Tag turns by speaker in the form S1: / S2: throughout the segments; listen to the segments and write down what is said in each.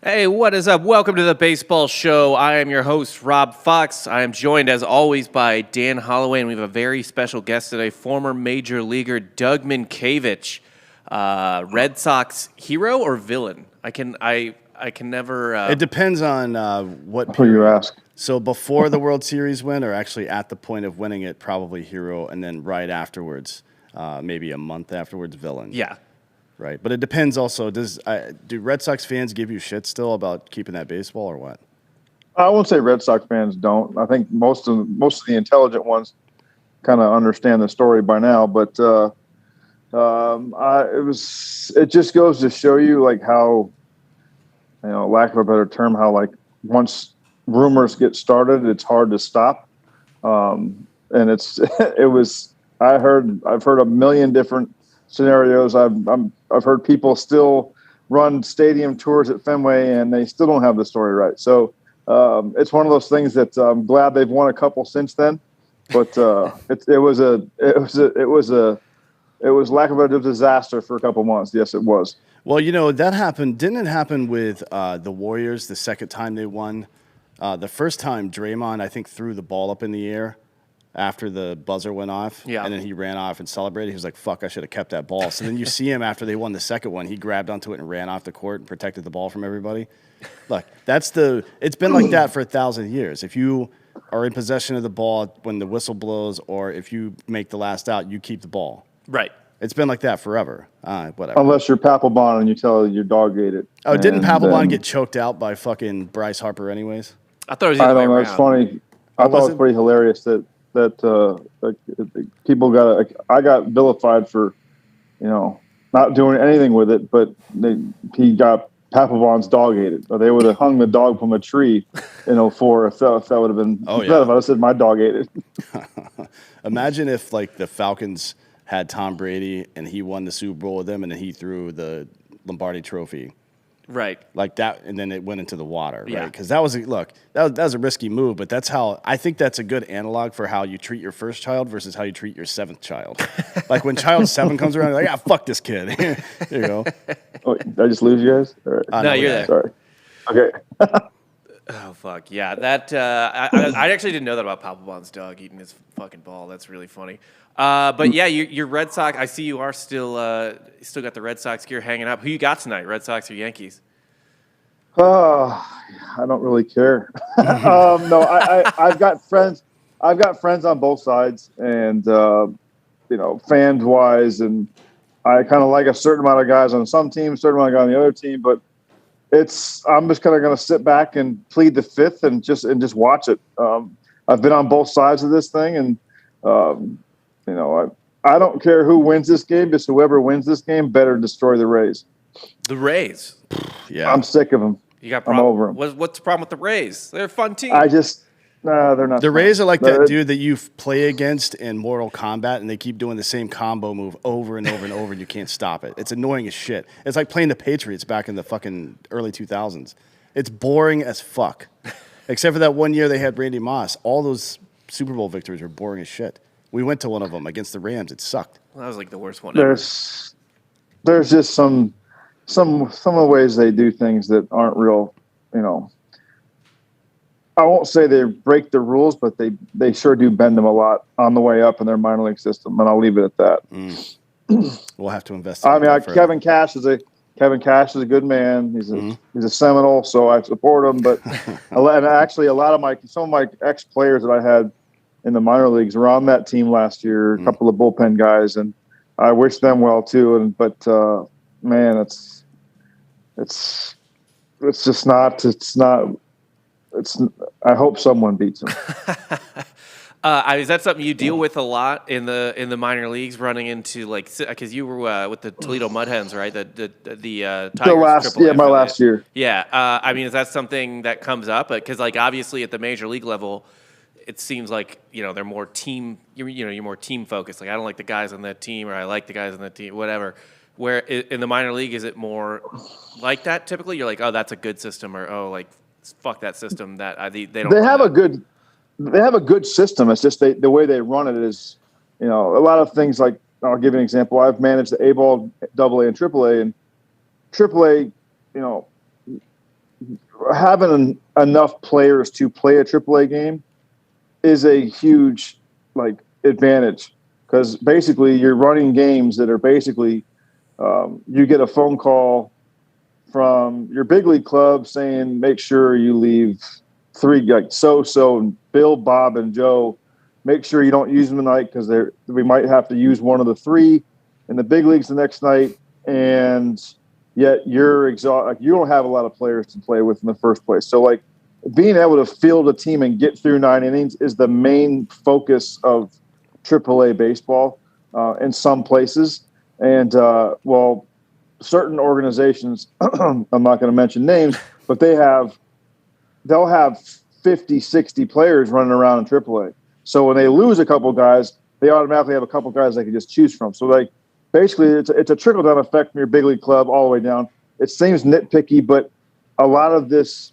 S1: Hey, what is up? Welcome to the Baseball Show. I am your host, Rob Fox. I am joined, as always, by Dan Holloway, and we have a very special guest today, former Major Leaguer Doug Mientkiewicz. Red Sox hero or villain? I can never.
S2: It depends on what
S3: Who you ask.
S2: So before the World Series win, or actually at the point of winning it, probably hero, and then right afterwards, maybe a month afterwards, villain.
S1: Yeah.
S2: Right, but it depends also. Do Red Sox fans give you shit still about keeping that baseball or what?
S3: I won't say Red Sox fans don't. I think most of the intelligent ones kind of understand the story by now. But it just goes to show you like how, lack of a better term, how like once rumors get started, it's hard to stop. And I've heard a million different scenarios. I've heard people still run stadium tours at Fenway and they still don't have the story right. So it's one of those things that I'm glad they've won a couple since then. But it was lack of a disaster for a couple months. Yes, it was.
S2: Well, that happened. Didn't it happen with the Warriors the second time they won? The first time Draymond, I think, threw the ball up in the air after the buzzer went off, and then he ran off and celebrated. He was like, fuck, I should have kept that ball. So then you see him after they won the second one. He grabbed onto it and ran off the court and protected the ball from everybody. Look, it's been like that for 1,000 years. If you are in possession of the ball when the whistle blows or if you make the last out, you keep the ball.
S1: Right.
S2: It's been like that forever. Whatever.
S3: Unless you're Papelbon and you tell your dog ate it.
S2: Oh, didn't Papelbon get choked out by fucking Bryce Harper anyways?
S1: I thought it was
S3: I don't know. It's funny. I thought it was pretty hilarious that people I got vilified for, not doing anything with it, but he got Papelbon's dog ate it. Or they would have hung the dog from a tree in 2004 if that would have been.
S2: Oh yeah.
S3: If I said my dog ate it.
S2: Imagine if like the Falcons had Tom Brady and he won the Super Bowl with them, and then he threw the Lombardi Trophy.
S1: Right.
S2: Like that, and then it went into the water, right?
S1: Yeah.
S2: Because that was a risky move, but I think that's a good analog for how you treat your first child versus how you treat your seventh child. Like when child 7 comes around, you're like, fuck this kid. There you go.
S3: Oh, did I just lose you guys? All right.
S1: No, you're there.
S3: Sorry. Okay.
S1: Oh, fuck. Yeah, that I actually didn't know that about Papelbon's dog eating his fucking ball. That's really funny. But yeah, your Red Sox, I see you are still got the Red Sox gear hanging up. Who you got tonight, Red Sox or Yankees?
S3: I don't really care. No, I've got friends. I've got friends on both sides, and fans wise, and I kind of like a certain amount of guys on some teams, a certain amount of guys on the other team. But I'm just kind of going to sit back and plead the fifth and just watch it. I've been on both sides of this thing, and I don't care who wins this game. Just whoever wins this game better destroy the Rays.
S1: The Rays.
S2: Yeah,
S3: I'm sick of them.
S1: You got
S3: I'm over them.
S1: What's the problem with the Rays? They're a fun team.
S3: They're not.
S2: The Rays are like that dude that you play against in Mortal Kombat, and they keep doing the same combo move over and over and over, and you can't stop it. It's annoying as shit. It's like playing the Patriots back in the fucking early 2000s. It's boring as fuck. Except for that one year they had Randy Moss. All those Super Bowl victories were boring as shit. We went to one of them against the Rams. It sucked.
S1: Well, that was like the worst one ever.
S3: There's just some of the ways they do things that aren't real, I won't say they break the rules, but they sure do bend them a lot on the way up in their minor league system, and I'll leave it at that.
S2: We'll have to invest.
S3: Kevin Cash is a good man. He's a Seminole, so I support him. But and actually, some of my ex players that I had in the minor leagues were on that team last year. A couple of bullpen guys, and I wish them well too. But man, it's just not. I hope someone beats him.
S1: Is that something you deal with a lot in the minor leagues, running into because you were with the Toledo Mud Hens, right? The Tigers.
S3: My last year.
S1: Yeah. Is that something that comes up? Because obviously at the major league level, it seems like they're more team. You're more team focused. Like I don't like the guys on that team, or I like the guys on that team, whatever. Where in the minor league, is it more like that? Typically, you're like, oh, that's a good system, or fuck that system. That they don't.
S3: They have a good system. It's just the way they run it is, a lot of things. Like I'll give you an example. I've managed the A-ball, AA, and AAA. And AAA, having enough players to play a AAA game is a huge advantage, because basically you're running games that are basically you get a phone call from your big league club saying make sure you leave 3 so Bill, Bob, and Joe. Make sure you don't use them tonight because we might have to use one of the 3 in the big leagues the next night, and yet you're exhausted. You don't have a lot of players to play with in the first place. So being able to field a team and get through 9 innings is the main focus of AAA baseball in some places. And certain organizations, I'm not going to mention names, but they'll have 50, 60 players running around in AAA. So when they lose a couple guys, they automatically have a couple guys they can just choose from. So basically it's a trickle down effect from your big league club all the way down. It seems nitpicky, but a lot of this,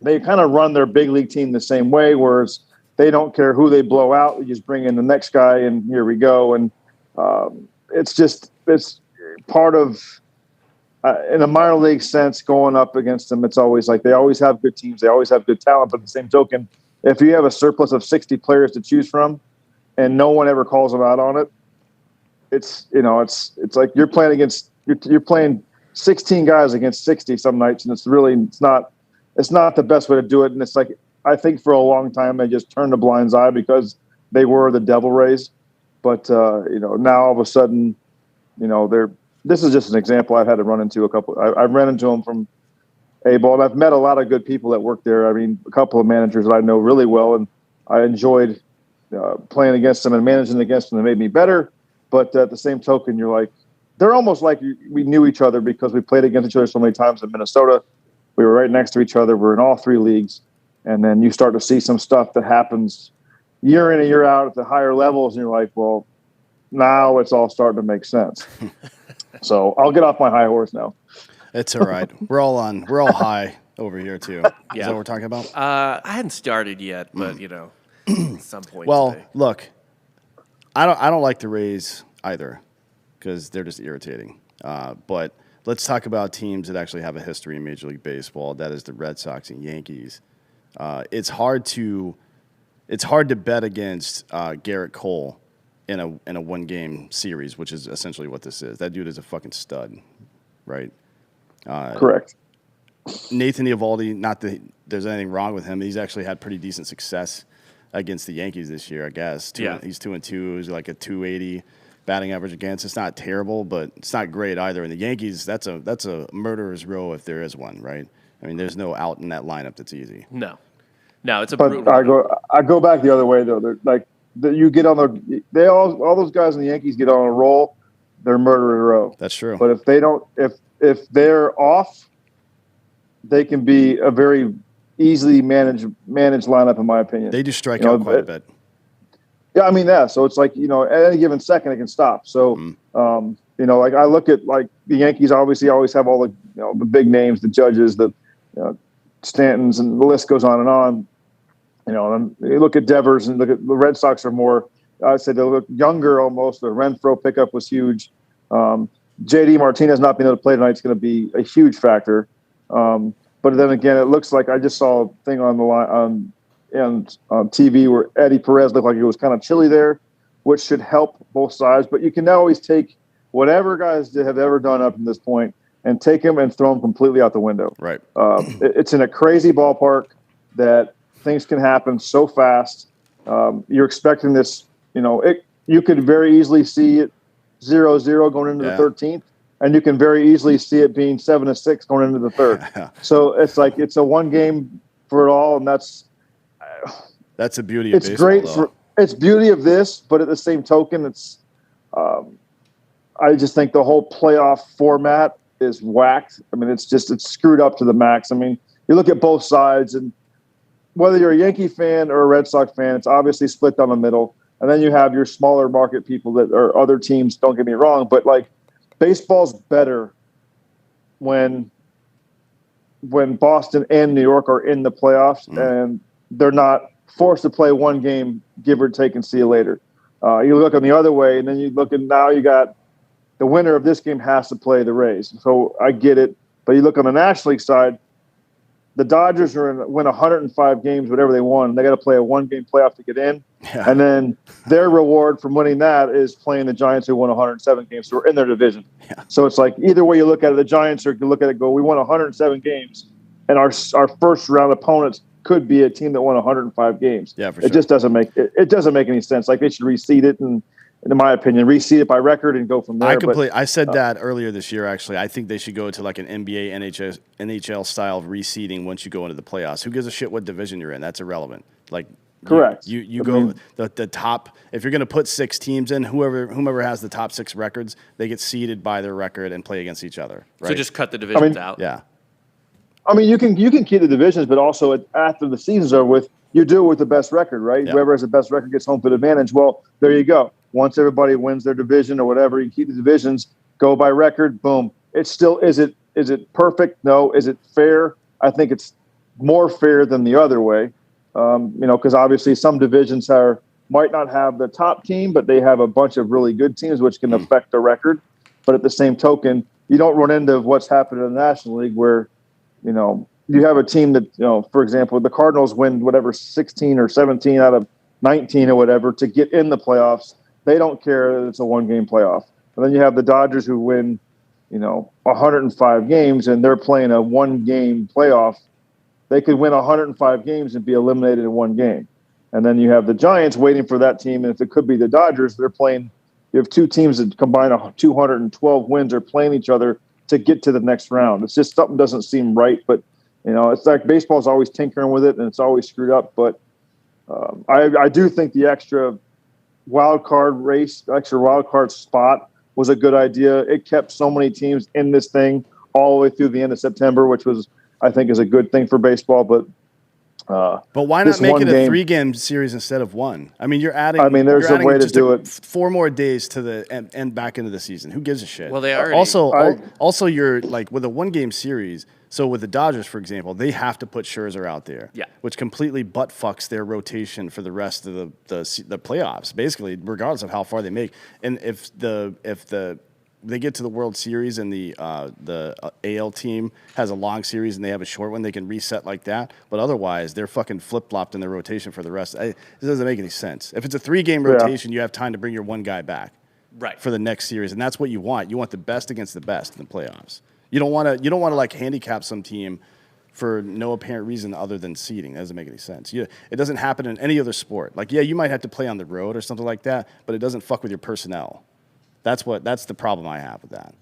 S3: they kind of run their big league team the same way, whereas they don't care who they blow out. They just bring in the next guy, and here we go. And it's part of, in a minor league sense, going up against them. It's always they always have good teams. They always have good talent. But at the same token, if you have a surplus of 60 players to choose from and no one ever calls them out on it, it's like you're playing 16 guys against 60 some nights, and it's not the best way to do it. And it's I think for a long time they just turned a blind eye because they were the Devil Rays. But now all of a sudden, this is just an example. I've had to run into a couple. I've run into them from A-ball, and I've met a lot of good people that work there. I mean, a couple of managers that I know really well, and I enjoyed playing against them and managing against them. That made me better. But at the same token, they're almost like we knew each other because we played against each other so many times in Minnesota. We were right next to each other. We're in all 3 leagues. And then you start to see some stuff that happens year in and year out at the higher levels. And you're like, well, now it's all starting to make sense. So I'll get off my high horse now.
S2: It's all right. We're all high over here too. Is that what we're talking about?
S1: I hadn't started yet, but at some point.
S2: Well,
S1: today.
S2: look, I don't like the Rays either because they're just irritating. But let's talk about teams that actually have a history in Major League Baseball. That is the Red Sox and Yankees. It's hard to bet against Garrett Cole in a 1-game series, which is essentially what this is. That dude is a fucking stud, right?
S3: Correct.
S2: Nathan Eovaldi, not that there's anything wrong with him. He's actually had pretty decent success against the Yankees this year, I guess. He's 2-2. He's like a 280 batting average against. It's not terrible, but it's not great either. And the Yankees, that's a murderer's row if there is one, right? I mean, there's no out in that lineup that's easy.
S1: No, it's a.
S3: But
S1: brutal
S3: I go back the other way though. They're you get on all those guys in the Yankees get on a roll. They're murderer's row.
S2: That's true.
S3: But if they don't, if they're off, they can be a very easily managed lineup, in my opinion.
S2: They do strike out quite a bit.
S3: Yeah, I mean that. So it's at any given second it can stop. So I look at the Yankees. Obviously, always have all the big names, the Judges, the Stantons, and the list goes on and on. And you look at Devers and look at the Red Sox are more. I'd say they look younger almost. The Renfroe pickup was huge. JD Martinez not being able to play tonight is going to be a huge factor. But then again, it looks like I just saw a thing on the line on TV where Eddie Perez looked like it was kind of chilly there, which should help both sides. But you can now always take whatever guys have ever done up to this point and take them and throw them completely out the window.
S2: Right.
S3: It's in a crazy ballpark that things can happen so fast. You're expecting this, you could very easily see it 0-0 going into the 13th, and you can very easily see it being 7-6 going into the third. So it's a 1 game for it all, and that's
S2: the beauty of baseball.
S3: It's great it's beauty of this, but at the same token, it's I just think the whole playoff format is whacked. I mean, it's screwed up to the max. I mean, you look at both sides, and whether you're a Yankee fan or a Red Sox fan, it's obviously split down the middle. And then you have your smaller market people that are other teams. Don't get me wrong, but baseball's better when Boston and New York are in the playoffs and they're not forced to play 1 game, give or take, and see you later. You look on the other way, and then you look at now you got the winner of this game has to play the Rays. So I get it. But you look on the National League side, the Dodgers win 105 games, whatever they won. They got to play a 1-game playoff to get in.
S2: Yeah.
S3: And then their reward from winning that is playing the Giants, who won 107 games. So we're in their division.
S2: Yeah.
S3: So it's like either way you look at it, the Giants are you look at it, go, we won 107 games, and our first round opponents could be a team that won 105 games.
S2: Yeah, for sure.
S3: It just doesn't make any sense. Like they should reseed it and, in my opinion, reseed it by record and go from there.
S2: I said that earlier this year, actually. I think they should go to like an NBA, NHL style reseeding once you go into the playoffs. Who gives a shit what division you're in? That's irrelevant. Like,
S3: correct.
S2: You go the top. If you're going to put 6 teams in, whomever has the top 6 records, they get seeded by their record and play against each other. Right?
S1: So just cut the divisions out.
S2: Yeah.
S3: I mean, you can keep the divisions, but also after the season's over with, you do it with the best record, right? Yep. Whoever has the best record gets home field advantage. Well, there you go. Once everybody wins their division or whatever, you keep the divisions, go by record, boom. It's still, is it perfect? No. Is it fair? I think it's more fair than the other way. Because obviously some divisions might not have the top team, but they have a bunch of really good teams, which can affect the record. But at the same token, you don't run into what's happened in the National League where, you have a team that, for example, the Cardinals win whatever 16 or 17 out of 19 or whatever to get in the playoffs. They don't care that it's a 1-game playoff. And then you have the Dodgers who win, 105 games and they're playing a 1-game playoff. They could win 105 games and be eliminated in 1 game. And then you have the Giants waiting for that team. And if it could be the Dodgers, you have 2 teams that combine 212 wins are playing each other to get to the next round. It's just something doesn't seem right, but it's like baseball's always tinkering with it and it's always screwed up. But I do think the extra wild card spot was a good idea. It kept so many teams in this thing all the way through the end of September, which was, I think, is a good thing for baseball. But
S2: why not make it a 3-game series instead of 1? I mean, you're adding.
S3: I mean, there's a way to do it.
S2: 4 more days to the end back into the season. Who gives a shit?
S1: Well, they already.
S2: Also, you're like with a 1-game series. So with the Dodgers, for example, they have to put Scherzer out there, which completely butt fucks their rotation for the rest of the playoffs. Basically, regardless of how far they make, and if they get to the World Series and the AL team has a long series and they have a short one, they can reset like that. But otherwise, they're fucking flip-flopped in their rotation for the rest. It doesn't make any sense. If it's a 3-game rotation, you have time to bring your 1 guy back for the next series, and that's what you want. You want the best against the best in the playoffs. You don't want to like handicap some team for no apparent reason other than seeding. That doesn't make any sense. It doesn't happen in any other sport. Like, you might have to play on the road or something like that, but it doesn't fuck with your personnel. That's the problem I have with that.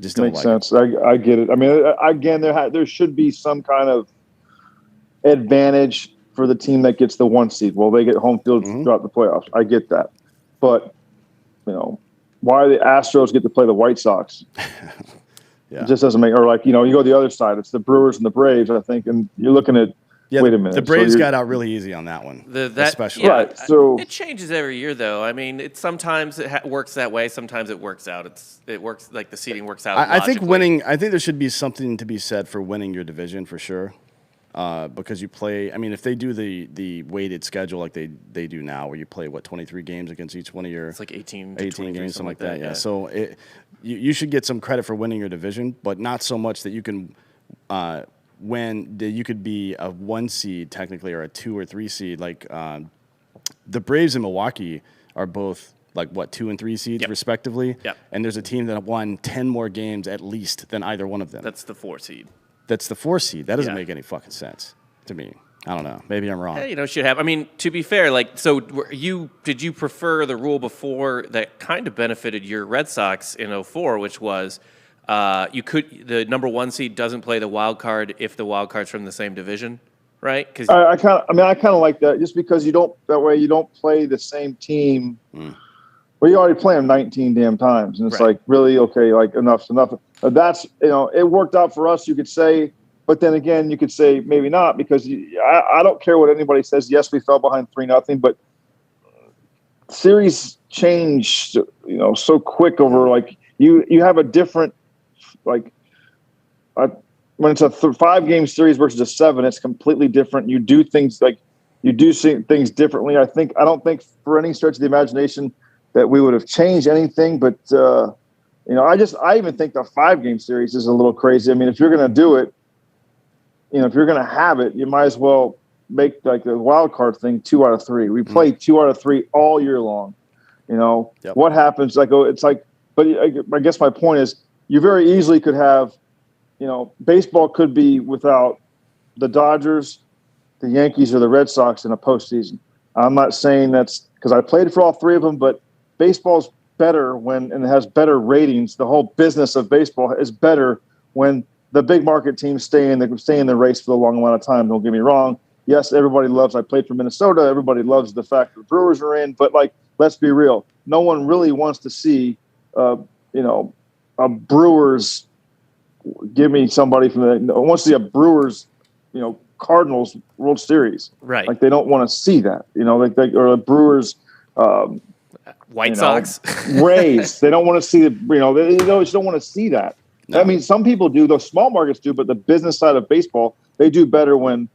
S2: Just don't
S3: makes sense. I get it. I mean, again, there should be some kind of advantage for the team that gets the 1 seed. Well, they get home field throughout the playoffs. I get that, but why the Astros get to play the White Sox? It just doesn't make. Or you go the other side. It's the Brewers and the Braves, I think, and you're looking at.
S2: Yeah,
S3: wait a minute.
S2: The Braves got out really easy on that one, especially.
S3: Right. So
S1: it changes every year, though. I mean, sometimes it works that way. Sometimes it works out. It works like the seeding works out.
S2: I think winning. I think there should be something to be said for winning your division for sure, because you play. I mean, if they do the weighted schedule like they do now, where you play 23 games against each one of your.
S1: It's like 18
S2: games, something like that. Yeah. So you should get some credit for winning your division, but not so much that you can. You could be a 1 seed technically, or a 2 or 3 seed. Like the Braves and Milwaukee are both 2 and 3 seeds respectively.
S1: Yep.
S2: And there's a team that won 10 more games at least than either one of them.
S1: That's the 4 seed.
S2: That's the 4 seed. That doesn't make any fucking sense to me. I don't know. Maybe I'm wrong.
S1: Yeah, should have. I mean, to be fair, did you prefer the rule before that kind of benefited your Red Sox in 2004, which was the number 1 seed doesn't play the wild card if the wild card's from the same division, right? Because
S3: I kind of like that, just because you don't play the same team. Well, you already play them 19 damn times, and it's really okay. Like enough's enough. That's it worked out for us, you could say, but then again, you could say maybe not, because I don't care what anybody says. Yes, we fell behind 3-0, but series changed so quick over you have a different. When it's a 5-game series versus a 7, it's completely different. You do things things differently. I don't think for any stretch of the imagination that we would have changed anything. But I even think the 5-game series is a little crazy. I mean, if you're going to do it, if you're going to have it, you might as well make like the wild card thing 2 out of 3. We play 2 out of 3 all year long. What happens? It's like, but I guess my point is, you very easily could have, baseball could be without the Dodgers, the Yankees, or the Red Sox in a postseason. I'm not saying that's because I played for all 3 of them, but baseball's better and it has better ratings. The whole business of baseball is better when the big market teams stay in the race for a long amount of time. Don't get me wrong. Yes, everybody loves. I played for Minnesota. Everybody loves the fact that the Brewers are in, but let's be real. No one really wants to see, a Brewers. Give me somebody wants to see a Brewers, Cardinals World Series.
S1: Right.
S3: Like they don't want to see that, or the Brewers.
S1: White Sox.
S3: Rays. They don't want to see they just don't want to see that. No. I mean, some people do. Those small markets do, but the business side of baseball, they do better when.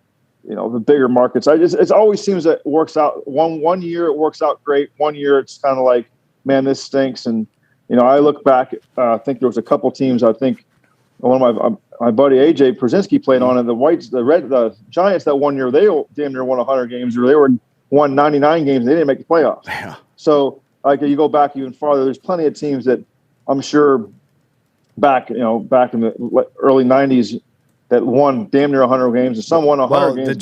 S3: The bigger markets. It always seems that it works out. One year it works out great. One year it's kind of like, man, this stinks. And I look back. I think there was a couple teams. I think one of my buddy AJ Przinsky played on, and the Giants that 1 year they damn near won 100 games, or they won 99 games. And they didn't make the playoffs.
S2: Yeah.
S3: So you go back even farther. There's plenty of teams that I'm sure back in the early 90s. That won damn near 100 games, and some won 100 games.
S2: The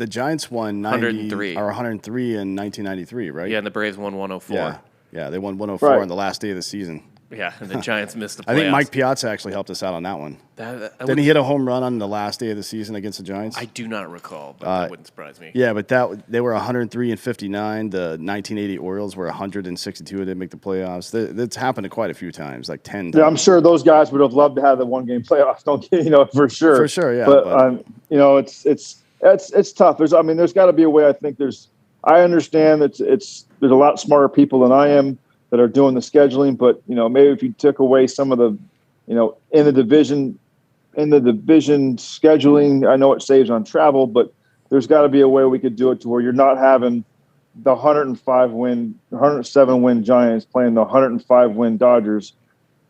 S2: Giants won 103 or 103 in 1993, right?
S1: Yeah, and the Braves won 104.
S2: Yeah, they won 104 on the last day of the season.
S1: Yeah, and the Giants missed the playoffs.
S2: I think Mike Piazza actually helped us out on that one. Didn't he hit a home run on the last day of the season against the Giants?
S1: I do not recall, but that wouldn't surprise me.
S2: Yeah, but they were 103 and 59. The 1980 Orioles were 162 and didn't make the playoffs. That's happened quite a few times, like 10 times.
S3: Yeah, I'm sure those guys would have loved to have the one-game playoffs. Don't for sure.
S2: For sure, yeah.
S3: But it's tough. There's got to be a way. I think I understand that there's a lot smarter people than I am that are doing the scheduling, but maybe if you took away some of the, in the division scheduling, I know it saves on travel, but there's got to be a way we could do it to where you're not having the 107 win Giants playing the 105 win Dodgers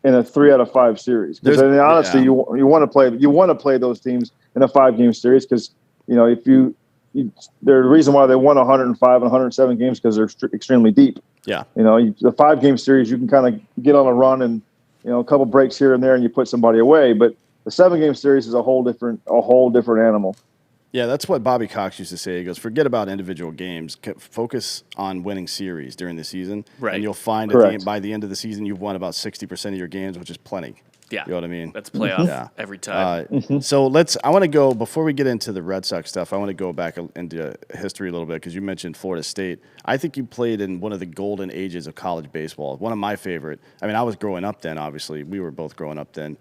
S3: in a 3 out of 5 series. Because honestly, you want to play those teams in a 5-game series because the reason why they won 105 and 107 games because they're extremely deep.
S2: Yeah.
S3: The 5-game series, you can kind of get on a run and, a couple breaks here and there and you put somebody away. But the 7-game series is a whole different animal.
S2: Yeah, that's what Bobby Cox used to say. He goes, forget about individual games. Focus on winning series during the season.
S1: Right.
S2: And you'll find by the end of the season, you've won about 60% of your games, which is plenty.
S1: Yeah.
S2: You know what I mean?
S1: That's playoff every time.
S2: So I want to go, before we get into the Red Sox stuff, I want to go back into history a little bit because you mentioned Florida State. I think you played in one of the golden ages of college baseball. One of my favorite. I was growing up then, obviously. We were both growing up then.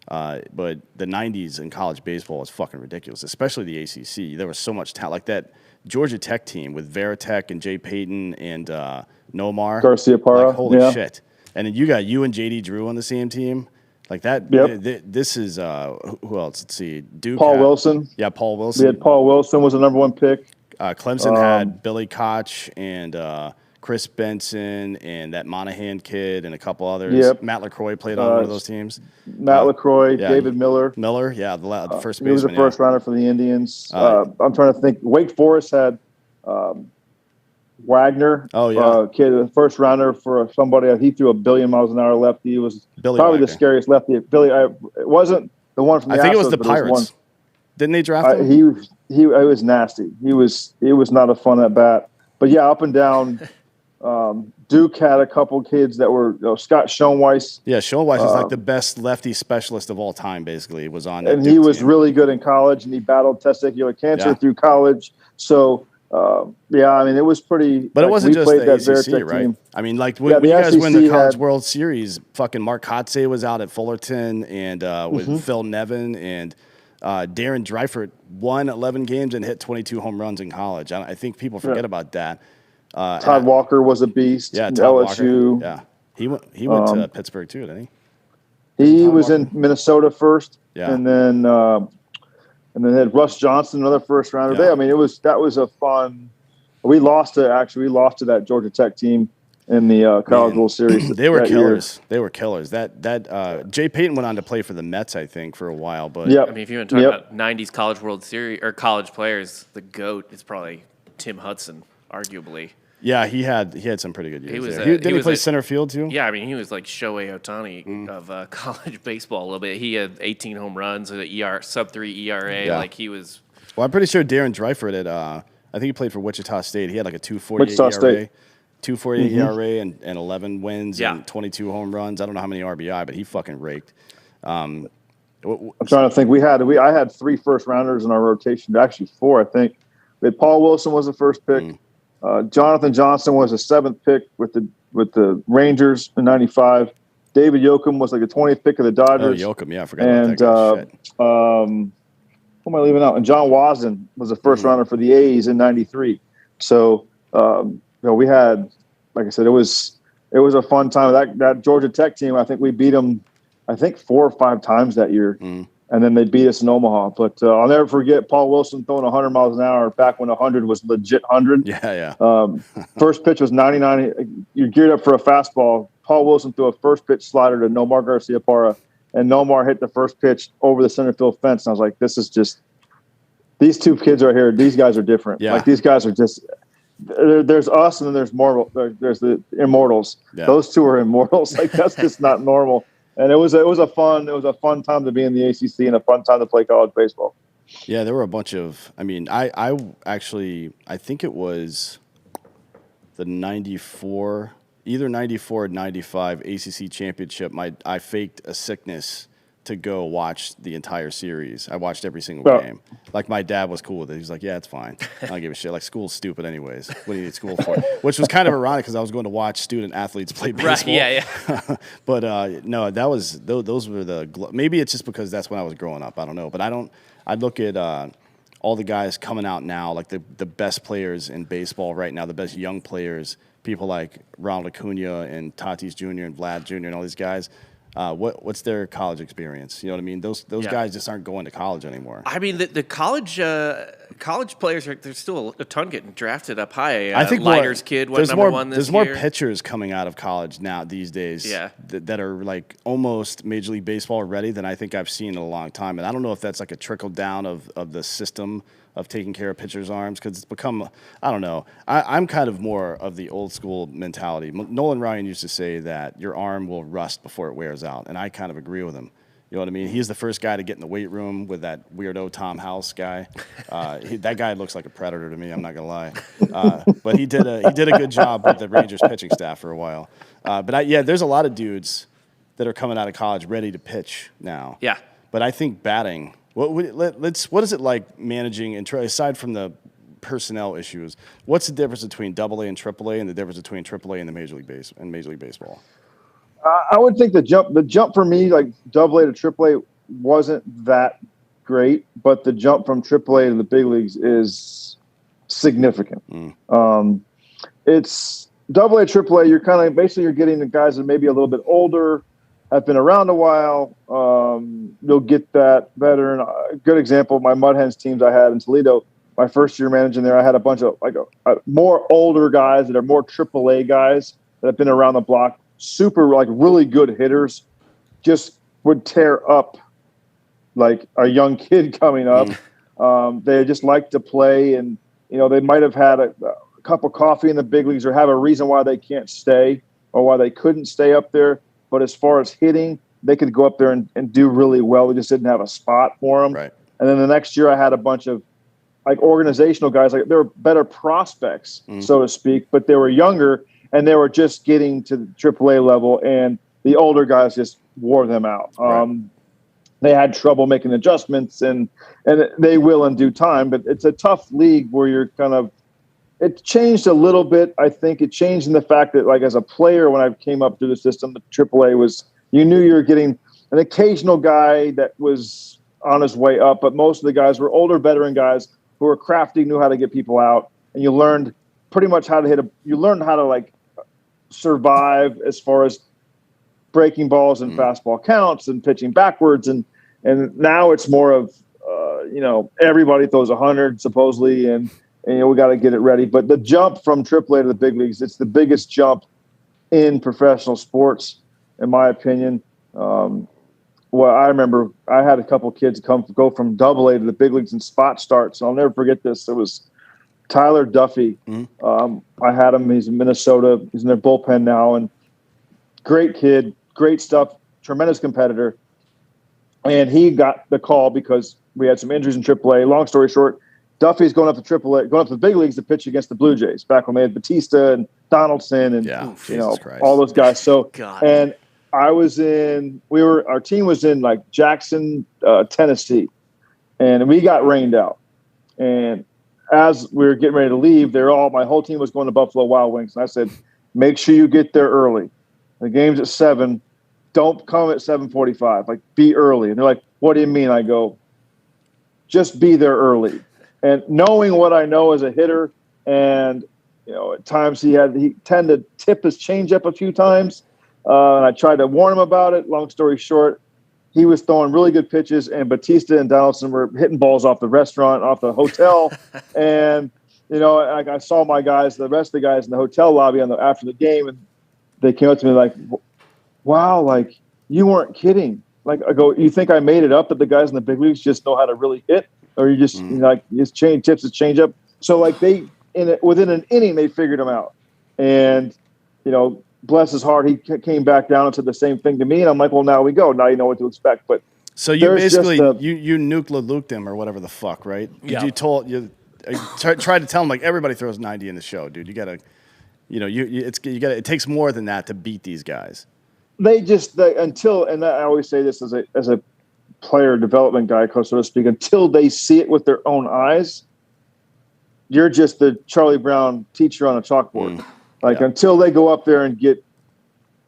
S2: But the 90s in college baseball was fucking ridiculous, especially the ACC. There was so much talent. Like that Georgia Tech team with Veritek and Jay Payton and Nomar.
S3: Garcia Parra.
S2: Holy shit. And then you got you and J.D. Drew on the same team. Like that, this is, who else? Let's see. Duke.
S3: Paul Wilson.
S2: Yeah, Paul Wilson.
S3: We had Paul Wilson was the number 1 pick.
S2: Clemson had Billy Koch and Chris Benson and that Monahan kid and a couple others.
S3: Yep.
S2: Matt LaCroix played on one of those teams.
S3: Matt LaCroix, David Miller.
S2: The first baseman.
S3: He was the first round for the Indians. I'm trying to think. Wake Forest had Wagner.
S2: Oh, yeah.
S3: Kid, the first rounder for somebody. He threw 1 billion miles an hour lefty. He was
S2: Billy
S3: probably
S2: Wagner.
S3: the scariest lefty. It wasn't the one from the Astros.
S2: I think it was the Pirates. Didn't they draft him?
S3: He was nasty. He was not a fun at bat. But yeah, up and down. Duke had a couple kids that were Scott Schoenweiss.
S2: Yeah, Schoenweiss is like the best lefty specialist of all time. Basically, was on.
S3: And he was really good in college, and he battled testicular cancer through college. So. It was pretty.
S2: But it wasn't just the ACC, right?
S3: Team.
S2: When you guys
S3: SEC
S2: win the College World Series, fucking Mark Kotze was out at Fullerton and with Phil Nevin and Darren Dreifert won 11 games and hit 22 home runs in college. I think people forget about that.
S3: Todd Walker was a beast.
S2: Yeah, Todd
S3: LSU.
S2: Walker. Yeah, he went to Pittsburgh too, didn't
S3: he? He was in Minnesota first, and then had Russ Johnson, another first rounder. Yeah. That was a fun. We lost to that Georgia Tech team. in the College World Series.
S2: They were killers.
S3: Year.
S2: They were killers. That Jay Payton went on to play for the Mets, I think, for a while. But
S1: I mean, if you want to talk about '90s College World Series or college players, the GOAT is probably Tim Hudson, arguably.
S2: Yeah, he had some pretty good years. Didn't he play center field too?
S1: Yeah, I mean, he was like Shohei Ohtani of college baseball a little bit. He had 18 home runs, an sub-3 ERA.
S2: Yeah.
S1: Like he was.
S2: Well, I'm pretty sure Darren Dreifert I think he played for Wichita State. He had like a 2.48 ERA. 2.48 ERA and 11 wins and 22 home runs. I don't know how many RBI, but he fucking raked.
S3: I'm trying to think. I had 3 first-rounders in our rotation. Actually, 4, I think. We had Paul Wilson was the first pick. Jonathan Johnson was the 7th pick with the Rangers in '95. David Yoakum was like the 20th pick of the Dodgers.
S2: Oh, Yoakum, yeah, I forgot about that guy. Shit.
S3: Who am I leaving out? And John Wasden was the first rounder for the A's in '93. So we had, like I said, it was a fun time. That Georgia Tech team, I think we beat them, 4 or 5 times that year, and then they beat us in Omaha. But I'll never forget Paul Wilson throwing 100 miles an hour back when 100 was legit 100.
S2: Yeah.
S3: First pitch was 99. You're geared up for a fastball. Paul Wilson threw a first pitch slider to Nomar Garciaparra, and Nomar hit the first pitch over the center field fence. And I was like, this is just – these 2 kids right here, these guys are different.
S2: Yeah.
S3: Like, these guys are just – there's us and then there's the immortals.
S2: Yeah.
S3: Those 2 are immortals. Like, that's just not normal. And it was a fun time to be in the ACC and a fun time to play college baseball.
S2: Yeah, there were a bunch of – I mean, I think it was the 94 – either 94 or 95 ACC championship. I faked a sickness to go watch the entire series. I watched every single game. Like, my dad was cool with it. He was like, yeah, it's fine. I don't give a shit. Like, school's stupid anyways. What do you need school for? Which was kind of ironic because I was going to watch student athletes play baseball.
S1: Right, yeah.
S2: But, no, those were maybe it's just because that's when I was growing up. I don't know. But I look at all the guys coming out now, like the best players in baseball right now, the best young players, people like Ronald Acuna and Tatis Jr. and Vlad Jr. and all these guys. What's their college experience? You know what I mean? Those guys just aren't going to college anymore.
S1: I mean, the college players there's still a ton getting drafted up high.
S2: I think
S1: Leiter's kid went number 1 this year.
S2: There's more pitchers coming out of college now these days.
S1: Yeah.
S2: That are like almost Major League Baseball ready than I think I've seen in a long time. And I don't know if that's like a trickle down of the system of taking care of pitchers' arms because it's become, I don't know. I'm kind of more of the old school mentality. Nolan Ryan used to say that your arm will rust before it wears out, and I kind of agree with him. You know what I mean? He's the first guy to get in the weight room with that weirdo Tom House guy. That guy looks like a predator to me. I'm not gonna lie, but he did a good job with the Rangers pitching staff for a while. There's a lot of dudes that are coming out of college ready to pitch now.
S1: Yeah,
S2: but I think batting. What is it like managing and aside from the personnel issues? What's the difference between AA and AAA, and the difference between AAA and the Major League Baseball?
S3: I would think the jump for me, like AA to AAA, wasn't that great, but the jump from AAA to the big leagues is significant. It's AA, AAA. You're kind of basically you're getting the guys that may be a little bit older, have been around a while. You'll get that veteran. A good example, my Mud Hens teams I had in Toledo, my first year managing there, I had a bunch of more older guys that are more AAA guys that have been around the block, super really good hitters, just would tear up like a young kid coming up. They just like to play, and they might have had a cup of coffee in the big leagues or have a reason why they can't stay or why they couldn't stay up there. But as far as hitting, they could go up there and do really well. We just didn't have a spot for them.
S2: Right.
S3: And then the next year I had a bunch of organizational guys, they were better prospects, so to speak, but they were younger and they were just getting to the AAA level, and the older guys just wore them out.
S2: Right.
S3: They had trouble making adjustments, and they will in due time, but it's a tough league where you're it changed a little bit. I think it changed in the fact that, as a player, when I came up through the system, the AAA was, you knew you were getting an occasional guy that was on his way up, but most of the guys were older veteran guys who were crafty, knew how to get people out, and you learned pretty much how to you learned how to survive as far as breaking balls and fastball counts and pitching backwards, and now it's more of everybody throws 100 supposedly, and we got to get it ready. But the jump from AAA to the big leagues, it's the biggest jump in professional sports, in my opinion. Well, I remember I had a couple kids go from Double-A to the big leagues in spot starts. I'll never forget this. It was Tyler Duffy. I had him. He's in Minnesota. He's in their bullpen now, and great kid, great stuff, tremendous competitor. And he got the call because we had some injuries in AAA. Long story short, Duffy's going up to AAA, going up to the big leagues to pitch against the Blue Jays back when they had Batista and Donaldson and all those guys. So and I was our team was in like Jackson, Tennessee, and we got rained out. And as we were getting ready to leave, my whole team was going to Buffalo Wild Wings. And I said, make sure you get there early. The game's at 7. Don't come at 7:45. Like, be early. And they're like, what do you mean? I go, just be there early. And knowing what I know as a hitter, and at times he tended to tip his changeup a few times. And I tried to warn him about it. Long story short, he was throwing really good pitches, and Batista and Donaldson were hitting balls off the restaurant, off the hotel. And, I saw the rest of the guys in the hotel lobby after the game, and they came up to me like, wow, like, you weren't kidding. Like, I go, you think I made it up that the guys in the big leagues just know how to really hit? Or you just, his tips his change up? So, like, within an inning, they figured him out. And, bless his heart, he came back down and said the same thing to me. And I'm like, well, now we go. Now you know what to expect. But
S2: so you basically, you nuke him or whatever the fuck, right?
S1: Yeah.
S2: You tried to tell him, like, everybody throws 90 in the show, dude. You got to, it takes more than that to beat these guys.
S3: And I always say this as a player development guy, so to speak, until they see it with their own eyes, you're just the Charlie Brown teacher on a chalkboard. Until they go up there and get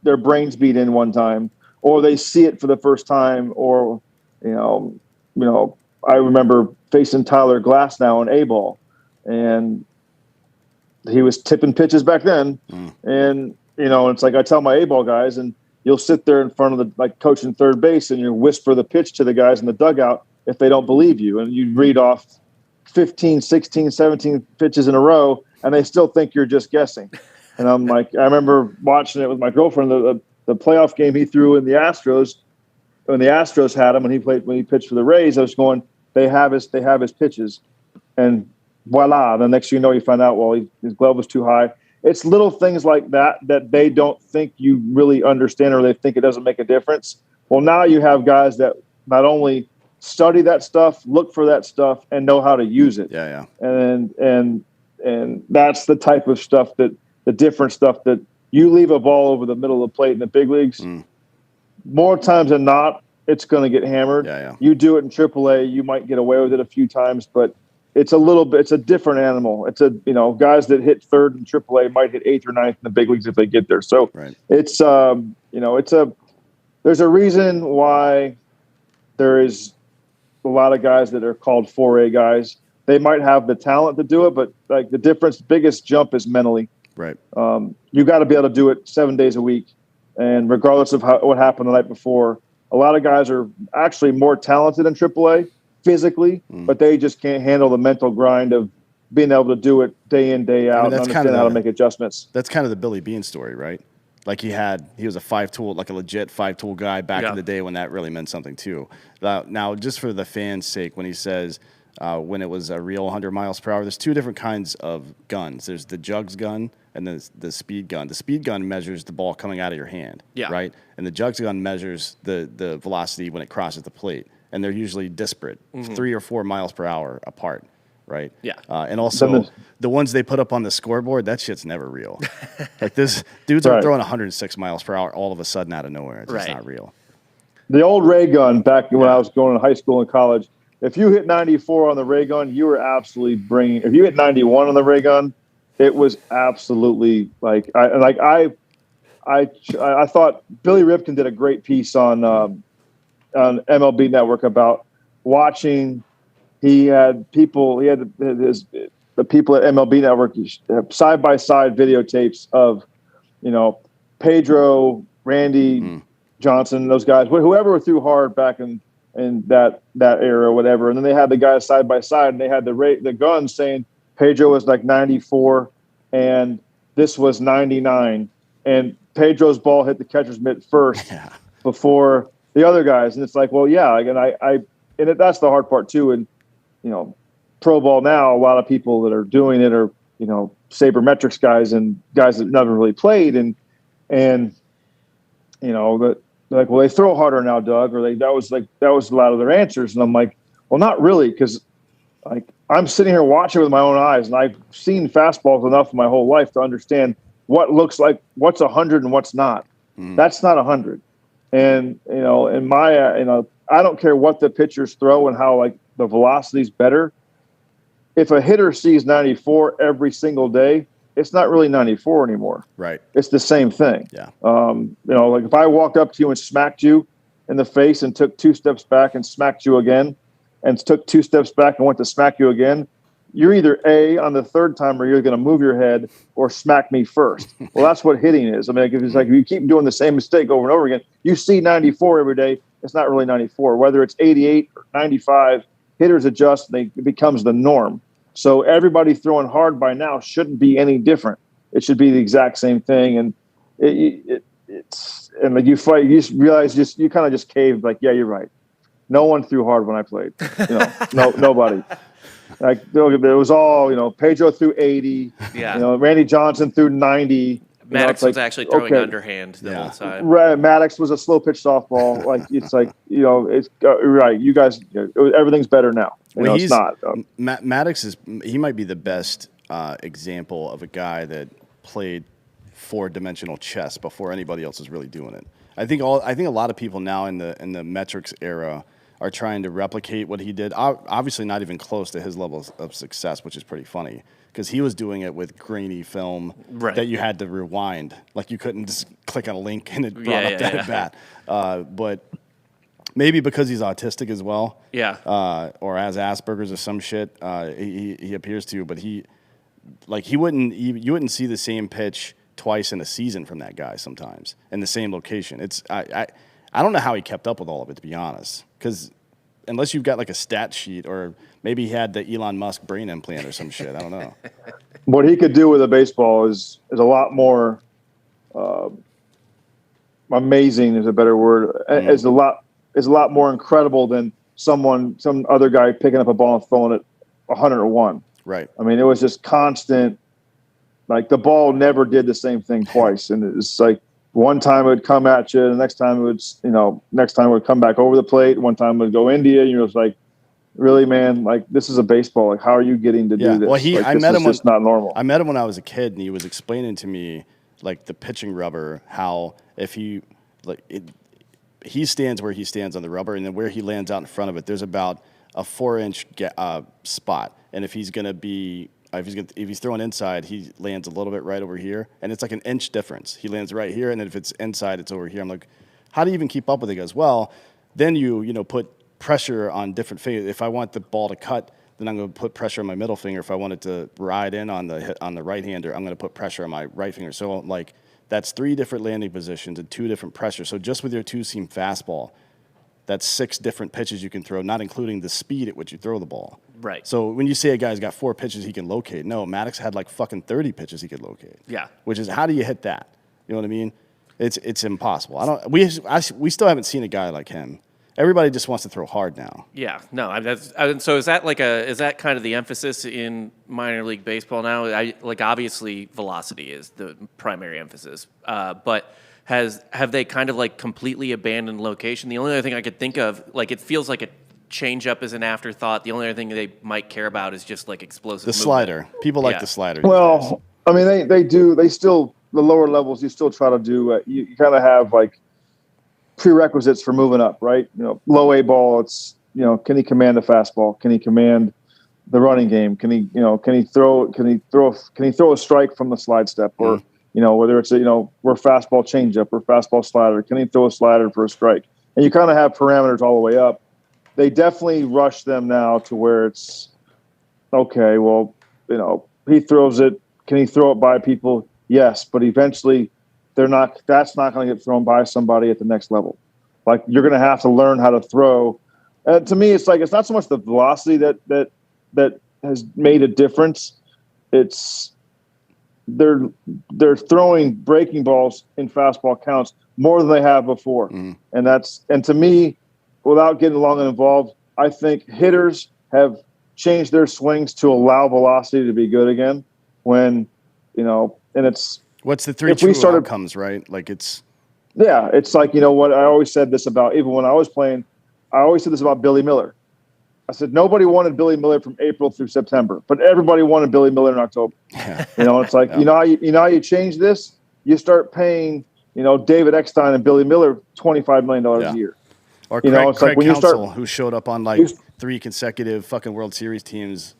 S3: their brains beat in one time, or they see it for the first time, or, I remember facing Tyler Glasnow in A-ball, and he was tipping pitches back then. And, it's like I tell my A-ball guys, and you'll sit there in front of the coaching third base and you whisper the pitch to the guys in the dugout if they don't believe you. And you read off 15, 16, 17 pitches in a row, and they still think you're just guessing. And I'm like, I remember watching it with my girlfriend, the playoff game he threw in the Astros, when the Astros had him, when he pitched for the Rays. I was going, they have his pitches, and voila. The next thing you know, you find out, well, his glove was too high. It's little things like that they don't think you really understand, or they think it doesn't make a difference. Well, now you have guys that not only study that stuff, look for that stuff, and know how to use it.
S2: Yeah.
S3: And that's the type of stuff the different stuff that you leave a ball over the middle of the plate in the big leagues. More times than not, it's going to get hammered.
S2: Yeah.
S3: You do it in AAA, you might get away with it a few times, but it's a different animal. It's guys that hit third in AAA might hit 8th or 9th in the big leagues if they get there. So it's there's a reason why there is a lot of guys that are called 4A guys. They might have the talent to do it, but like the biggest jump is mentally.
S2: Right.
S3: You got to be able to do it 7 days a week. And regardless of what happened the night before, a lot of guys are actually more talented in AAA physically, but they just can't handle the mental grind of being able to do it day in, day out, and understand how to make adjustments.
S2: That's kind of the Billy Beane story, right? Like he was a 5-tool, like a legit 5-tool guy back in the day when that really meant something too. Now, just for the fans' sake, when he says when it was a real 100 miles per hour, there's two different kinds of guns. There's the jugs gun and then the speed gun. The speed gun measures the ball coming out of your hand, right? And the jugs gun measures the velocity when it crosses the plate. And they're usually disparate, 3 or 4 miles per hour apart, right?
S1: Yeah.
S2: And also, the ones they put up on the scoreboard, that shit's never real. Like this, dudes are throwing 106 miles per hour all of a sudden out of nowhere. It's just not real.
S3: The old ray gun back when I was going to high school and college, if you hit 94 on the ray gun, you were absolutely bringing. If you hit 91 on the ray gun, it was absolutely like I thought Billy Ripken did a great piece on MLB Network about watching. He had the people at MLB Network side by side videotapes of, Pedro, Randy Johnson, those guys, whoever threw hard back in that era or whatever. And then they had the guys side by side, and they had the guns saying Pedro was like 94 and this was 99. and Pedro's ball hit the catcher's mitt first before the other guys. And it's like, well, yeah, and that's the hard part too. And, pro ball now, a lot of people that are doing it are, sabermetrics guys and guys that never really played. And like, well, they throw harder now, Doug, or that was a lot of their answers. And I'm like, well, not really. 'Cause like I'm sitting here watching with my own eyes, and I've seen fastballs enough in my whole life to understand what looks like what's 100 and what's not. That's not 100. And, in my, I don't care what the pitchers throw and how like the velocity's better. If a hitter sees 94 every single day, it's not really 94 anymore.
S2: Right.
S3: It's the same thing.
S2: Yeah.
S3: Like if I walked up to you and smacked you in the face and took 2 steps back and smacked you again and took 2 steps back and went to smack you again, you're either A, on the third time, or you're going to move your head or smack me first. Well, that's what hitting is. I mean, if you keep doing the same mistake over and over again, you see 94 every day. It's not really 94. Whether it's 88 or 95, hitters adjust. It becomes the norm. So everybody throwing hard by now shouldn't be any different. It should be the exact same thing. And it's like you fight, you just realize you kind of just caved. Like, yeah, you're right. No one threw hard when I played. Nobody. Like it was all, Pedro threw 80.
S1: Yeah.
S3: Randy Johnson threw 90.
S1: Maddox was actually throwing underhand the whole time.
S3: Right. Maddox was a slow pitch softball. Like it's like it's right. You guys, everything's better now. It's not.
S2: Maddox he might be the best example of a guy that played 4-dimensional chess before anybody else is really doing it. I think a lot of people now in the metrics era are trying to replicate what he did. Obviously, not even close to his level of success, which is pretty funny because he was doing it with grainy film that you had to rewind. Like you couldn't just click on a link and it brought up that at bat. But maybe because he's autistic as well. Yeah. Or has Asperger's or some shit. He appears to, but you wouldn't see the same pitch twice in a season from that guy sometimes in the same location. I don't know how he kept up with all of it, to be honest, because unless you've got like a stat sheet or maybe he had the Elon Musk brain implant or some shit. I don't know.
S3: What he could do with a baseball is a lot more amazing is a better word. Is a lot more incredible than some other guy picking up a ball and throwing it 101.
S2: Right.
S3: I mean, it was just constant. Like the ball never did the same thing twice, and it's like one time it would come at you, the next time it would come back over the plate. One time it would go into you. It's like, really, man, like this is a baseball. Like, how are you getting to do this?
S2: Well,
S3: I met him. It's not normal.
S2: I met him when I was a kid, and he was explaining to me like the pitching rubber, how if he stands where he stands on the rubber, and then where he lands out in front of it, there's about a 4-inch spot, and if he's going to be if he's throwing inside, he lands a little bit right over here, and it's like an inch difference. He lands right here, and then if it's inside, it's over here. I'm like, how do you even keep up with it? He goes, well, then you put pressure on different fingers. If I want the ball to cut, then I'm going to put pressure on my middle finger. If I want it to ride in on the right hander, I'm going to put pressure on my right finger. So like that's 3 different landing positions and 2 different pressures. So just with your 2-seam fastball, that's 6 different pitches you can throw, not including the speed at which you throw the ball.
S1: Right.
S2: So when you say a guy's got 4 pitches he can locate, no, Maddox had like fucking 30 pitches he could locate.
S1: Yeah.
S2: Which is, how do you hit that? You know what I mean? It's impossible. We still haven't seen a guy like him. Everybody just wants to throw hard now.
S1: Yeah. No. So is that kind of the emphasis in minor league baseball now? Obviously velocity is the primary emphasis, but have they kind of like completely abandoned location? The only other thing I could think of, like it feels like a change-up is an afterthought. The only other thing they might care about is just like explosive movement.
S2: Slider. People like the slider.
S3: Well, I mean, they do. They still, the lower levels, you still try to do. You kind of have like prerequisites for moving up, right? Low A ball. It's can he command a fastball? Can he command the running game? Can he throw a strike from the slide step or whether it's we're fastball changeup or fastball slider? Can he throw a slider for a strike? And you kind of have parameters all the way up. They definitely rush them now to where it's okay. Well, he throws it. Can he throw it by people? Yes, but eventually that's not going to get thrown by somebody at the next level. Like you're going to have to learn how to throw. To me, it's like it's not so much the velocity that has made a difference. It's they're throwing breaking balls in fastball counts more than they have before. And to me, without getting long and involved, I think hitters have changed their swings to allow velocity to be good again. When, and it's
S2: what's the three true outcomes, right? Like it's
S3: like, what I always said this about, even when I was playing, I always said this about Billy Miller. I said nobody wanted Billy Miller from April through September, but everybody wanted Billy Miller in October. It's like how you change this. You start paying David Eckstein and Billy Miller $25 million a year.
S2: Or Craig, it's like when Counsell, who showed up on like 3 consecutive fucking World Series teams.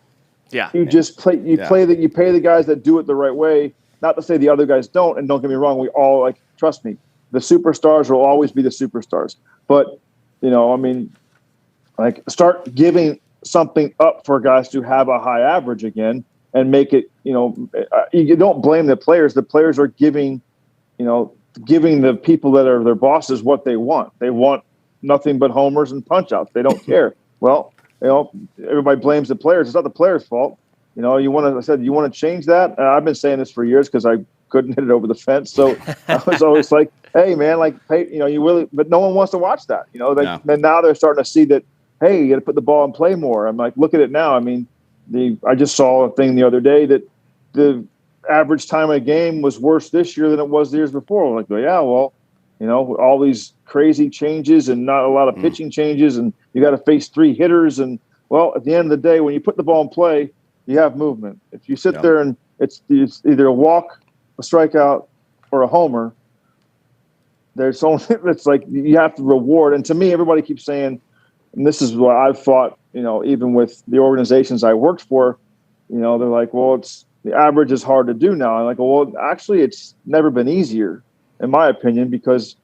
S1: Yeah,
S3: you just play. You pay the guys that do it the right way. Not to say the other guys don't. And don't get me wrong, we all trust me. The superstars will always be the superstars. But start giving something up for guys to have a high average again and make it, you don't blame the players. The players are giving the people that are their bosses what they want. They want nothing but homers and punch outs. They don't care. Well, everybody blames the players. It's not the players' fault. You want to change that? I've been saying this for years because I couldn't hit it over the fence. So I was always like, hey man, but no one wants to watch that, and now they're starting to see that, hey, you got to put the ball in play more. I'm like, look at it now. I mean, I just saw a thing the other day that the average time of a game was worse this year than it was the years before. I'm like, yeah, well, all these crazy changes and not a lot of pitching changes, and you got to face 3 hitters. And well, at the end of the day, when you put the ball in play, you have movement. If you sit there and it's either a walk, a strikeout, or a homer, there's only it's like you have to reward. And to me, everybody keeps saying, and this is what I've fought, even with the organizations I worked for, they're like, well, the average is hard to do now. I'm like, well, actually, it's never been easier, in my opinion, because,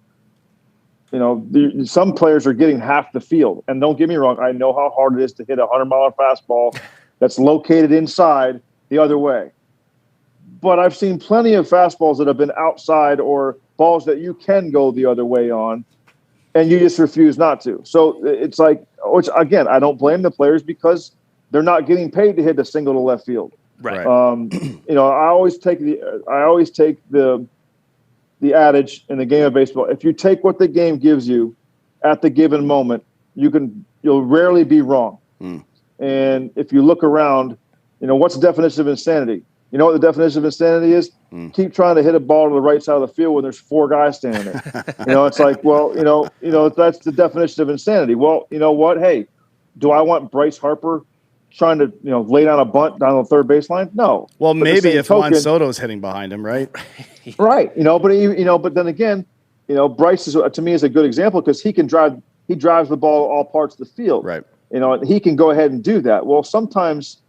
S3: some players are getting half the field. And don't get me wrong, I know how hard it is to hit a 100-mile fastball that's located inside the other way. But I've seen plenty of fastballs that have been outside or balls that you can go the other way on, and you just refuse not to. So it's like, which again, I don't blame the players because they're not getting paid to hit a single to left field.
S1: Right.
S3: I always take the adage in the game of baseball. If you take what the game gives you at the given moment, you'll rarely be wrong. And if you look around, what's the definition of insanity? You know what the definition of insanity is? Keep trying to hit a ball to the right side of the field when there's 4 guys standing there. It's like, well, that's the definition of insanity. Well, you know what? Hey, do I want Bryce Harper trying to, lay down a bunt down the third baseline? No.
S2: Well, maybe if Juan Soto's hitting behind him, right?
S3: Right. But then again, Bryce is, to me, is a good example because he drives the ball all parts of the field.
S2: Right.
S3: He can go ahead and do that. Well, sometimes,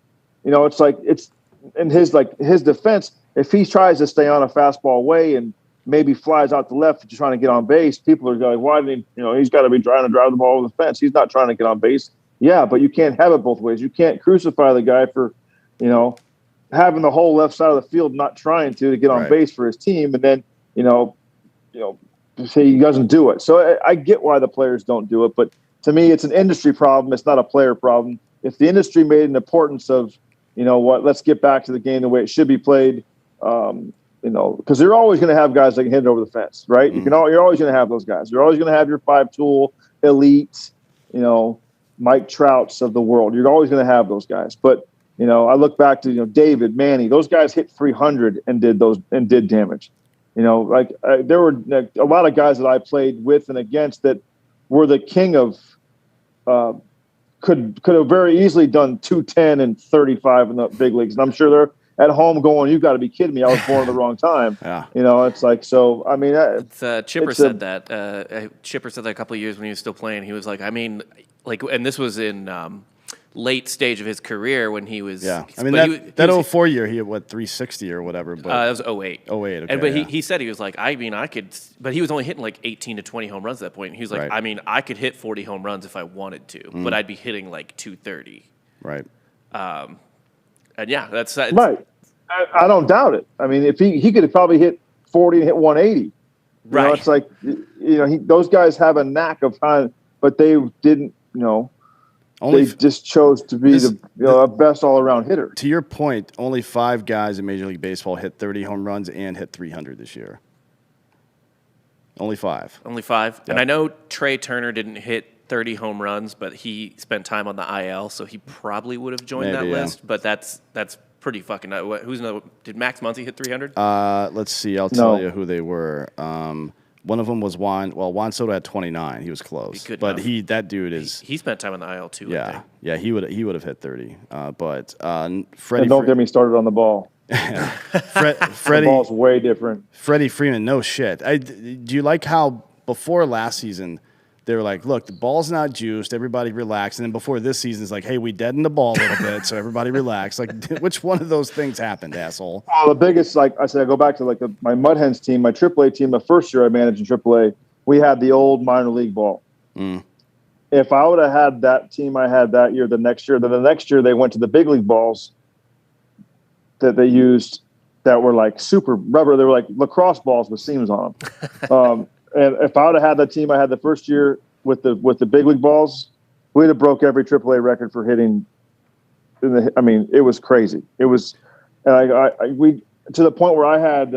S3: it's like, it's in his defense, if he tries to stay on a fastball way and maybe flies out to left, just trying to get on base, people are going, why didn't he, he's got to be trying to drive the ball over the fence. He's not trying to get on base. Yeah, but you can't have it both ways. You can't crucify the guy for, having the whole left side of the field not trying to get on base for his team, and then, say he doesn't do it. So I get why the players don't do it, but to me, it's an industry problem. It's not a player problem. If the industry made an importance of, let's get back to the game the way it should be played, because you're always going to have guys that can hit it over the fence, right? You're always going to have those guys. You're always going to have your 5-tool elites, Mike Trouts of the world. You're always going to have those guys. But, I look back to, David, Manny, those guys hit 300 and did damage. There were a lot of guys that I played with and against that were the king of, could have very easily done 210 and 35 in the big leagues. And I'm sure they're at home going, "You've got to be kidding me! I was born at the wrong time."
S2: Yeah.
S3: It's like, so. I mean,
S1: Chipper said that. Chipper said that a couple of years when he was still playing. He was like, and this was in late stage of his career when he was.
S2: Yeah. I mean, that 04 year, he had 360 or whatever. But
S1: that was 08.
S2: 08. Okay,
S1: and but he said he was like, I could, but he was only hitting 18 to 20 home runs at that point. And he was like,
S2: right.
S1: I could hit 40 home runs if I wanted to, but I'd be hitting 230.
S2: Right.
S1: And yeah, that's
S3: right. I don't doubt it. I mean, if he could have probably hit 40 and hit 180.
S1: Right.
S3: It's like, those guys have a knack of but they didn't, They just chose to be the best all-around hitter.
S2: To your point, only 5 guys in Major League Baseball hit 30 home runs and hit 300 this year. Only 5.
S1: Only 5.
S2: Yep.
S1: And I know Trey Turner didn't hit 30 home runs, but he spent time on the IL, so he probably would have joined that list. But that's pretty fucking nuts. Who's another? Did Max Muncy hit 300?
S2: Let's see. I'll tell you who they were. One of them was Juan. Well, Juan Soto had 29. He was close, but that dude is.
S1: He spent time on the IL too.
S2: Yeah,
S1: I think.
S2: Yeah. He would have hit 30. But Freddie.
S3: And don't get me started on the ball.
S2: Freddie.
S3: The ball's way different.
S2: Freddie Freeman, no shit. Do you like how before last season they were like, look, the ball's not juiced, everybody relax. And then before this season, it's like, hey, we deadened the ball a little bit, so everybody relax. Like, which one of those things happened, asshole?
S3: Well, the biggest, like I said, I go back to my Mud Hens team, my AAA team, the first year I managed in AAA, we had the old minor league ball. If I would have had that team I had that year, the next year they went to the big league balls that they used that were like super rubber. They were like lacrosse balls with seams on them. And if I would have had that team I had the first year with the big league balls, we'd have broke every AAA record for hitting. It was crazy. It was, and we to the point where I had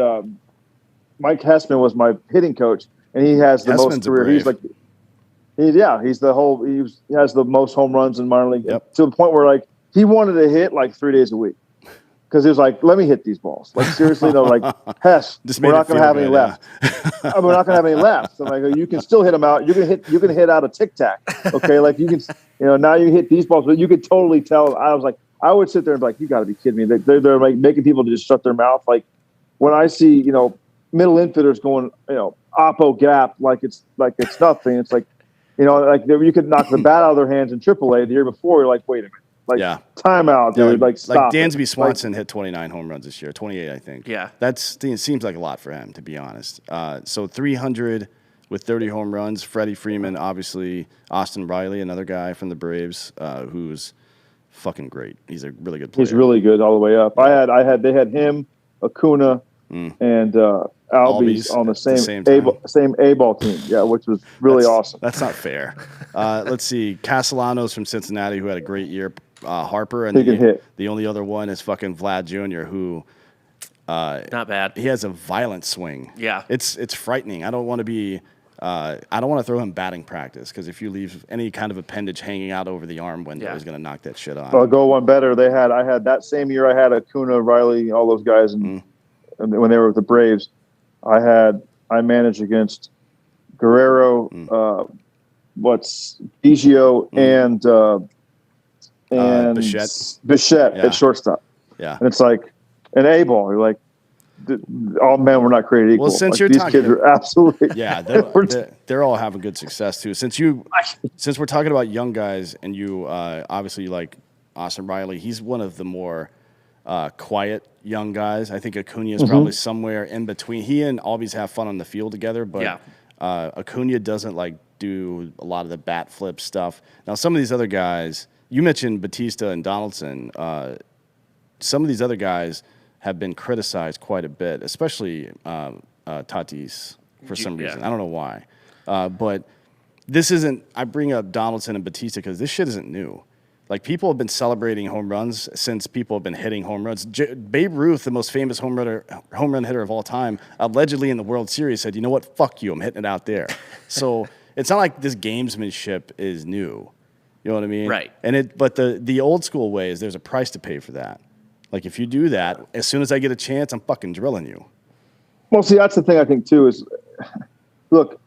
S3: Mike Hessman was my hitting coach, and he has the most career. He's like, he has the most home runs in minor league.
S2: Yep.
S3: To the point where like he wanted to hit like 3 days a week. Because he was like, let me hit these balls. Like, seriously, though, like, Hess, we're not going to have any left. We're not going to have any left. So I'm like, you can still hit them out. You can hit out a tic-tac. Okay, like you can, now you hit these balls, but you could totally tell. I was like, I would sit there and be like, you got to be kidding me. They're like making people to just shut their mouth. Like when I see, middle infielders going, oppo gap, like it's nothing. It's like, like you could knock the bat out of their hands in AAA the year before. You're like, wait a minute. Like, timeout, dude. Like, stop.
S2: Like Dansby Swanson hit 29 home runs this year, 28, I think.
S1: Yeah.
S2: It seems like a lot for him, to be honest. So 300 with 30 home runs. Freddie Freeman, obviously. Austin Riley, another guy from the Braves, who's fucking great. He's a really good player.
S3: He's really good all the way up. They had him, Acuna, and Albies on the same A-ball team. Yeah, which was really awesome.
S2: That's not fair. Let's see. Castellanos from Cincinnati, who had a great year. Harper, and the only other one is fucking Vlad Jr., who
S1: not bad.
S2: He has a violent swing.
S1: Yeah,
S2: it's frightening. I don't want to throw him batting practice because if you leave any kind of appendage hanging out over the arm window, he's going to knock that shit off.
S3: I'll go one better. I had that same year. I had Acuna, Riley, all those guys, and when they were with the Braves, I managed against Guerrero, Biggio, and Bichette at shortstop.
S2: Yeah.
S3: And it's like an A-ball. You're like, all men were not created equal.
S2: Well, since
S3: these kids are absolutely.
S2: Yeah, they're all having good success, too. Since we're talking about young guys, and you obviously like Austin Riley, he's one of the more quiet young guys. I think Acuna is probably somewhere in between. He and Albies have fun on the field together, but Acuna doesn't like do a lot of the bat flip stuff. Now, some of these other guys. You mentioned Batista and Donaldson. Some of these other guys have been criticized quite a bit, especially Tatis for some reason. I don't know why. But this isn't – I bring up Donaldson and Batista because this shit isn't new. Like, people have been celebrating home runs since people have been hitting home runs. Babe Ruth, the most famous home run hitter of all time, allegedly in the World Series said, you know what, fuck you, I'm hitting it out there. So it's not like this gamesmanship is new. You know what I mean?
S1: Right.
S3: But
S2: the old school way is there's a price to pay for that. Like if you do that, as soon as I get a chance, I'm fucking drilling you.
S3: Well, see, that's the thing I think too is, look,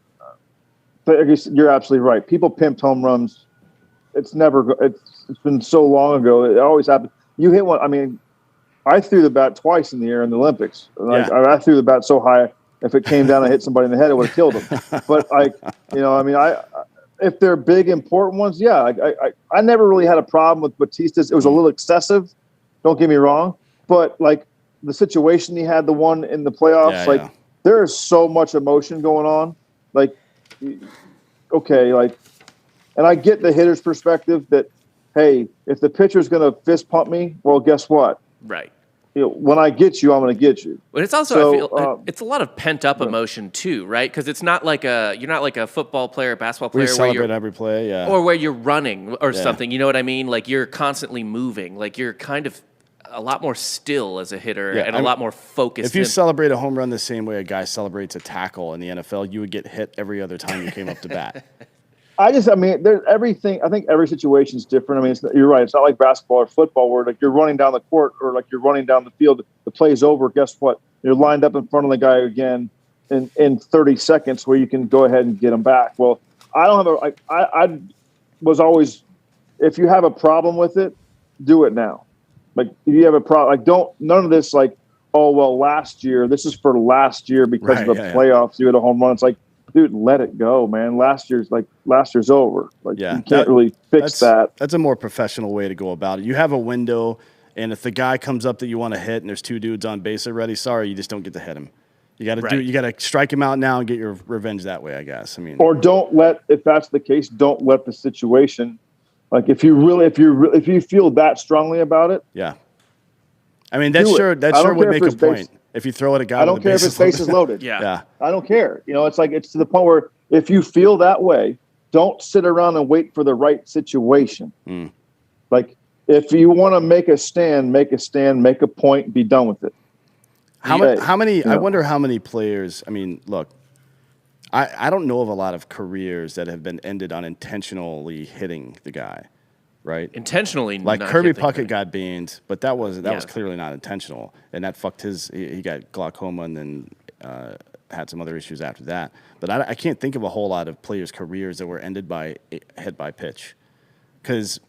S3: I guess you're absolutely right. People pimped home runs. It's been so long ago. It always happened. You hit one. I mean, I threw the bat twice in the air in the Olympics. Like, I threw the bat so high, if it came down and hit somebody in the head, it would have killed them. But if they're big, important ones, I never really had a problem with Batista's. It was a little excessive, don't get me wrong. But, like, the situation he had, the one in the playoffs, there is so much emotion going on. Like, okay, like, and I get the hitter's perspective that, hey, if the pitcher's going to fist pump me, well, guess what?
S1: Right.
S3: when I get you, I'm going to get you.
S1: But it's also, I feel, it's a lot of pent up emotion too, right? Because it's not like you're not like a football player, basketball player,
S2: where you celebrate every play,
S1: or where you're running or something. You know what I mean? Like you're constantly moving. Like you're kind of a lot more still as a hitter and a lot more focused.
S2: If you celebrate a home run the same way a guy celebrates a tackle in the NFL, you would get hit every other time you came up to bat.
S3: There's everything. I think every situation is different. I mean, you're right. It's not like basketball or football where like you're running down the court or like you're running down the field. The play's over. Guess what? You're lined up in front of the guy again in 30 seconds where you can go ahead and get him back. Well, I don't have I was always, if you have a problem with it, do it now. Like if you have a problem, like none of this like, oh, well, last year, this is for last year because of the playoffs, you had a home run. It's like, dude, let it go, man. Last year's over. Like you can't really fix that.
S2: That's a more professional way to go about it. You have a window, and if the guy comes up that you want to hit, and there's two dudes on base already, sorry, you just don't get to hit him. You got to You got to strike him out now and get your revenge that way, I guess. I mean,
S3: or if that's the case, don't let the situation. Like if you feel that strongly about it,
S2: yeah. I mean, that sure would make a point. If you throw at a guy,
S3: I don't care if his face is loaded.
S1: Yeah.
S3: I don't care. It's like it's to the point where if you feel that way, don't sit around and wait for the right situation. Like if you want to make a stand, make a point, be done with it.
S2: How many? I wonder how many players. I mean, look, I don't know of a lot of careers that have been ended unintentionally hitting the guy. Right,
S1: intentionally,
S2: like Kirby Puckett got banned, but that was clearly not intentional, and that fucked his. He got glaucoma and then had some other issues after that. But I can't think of a whole lot of players' careers that were ended by hit by pitch, because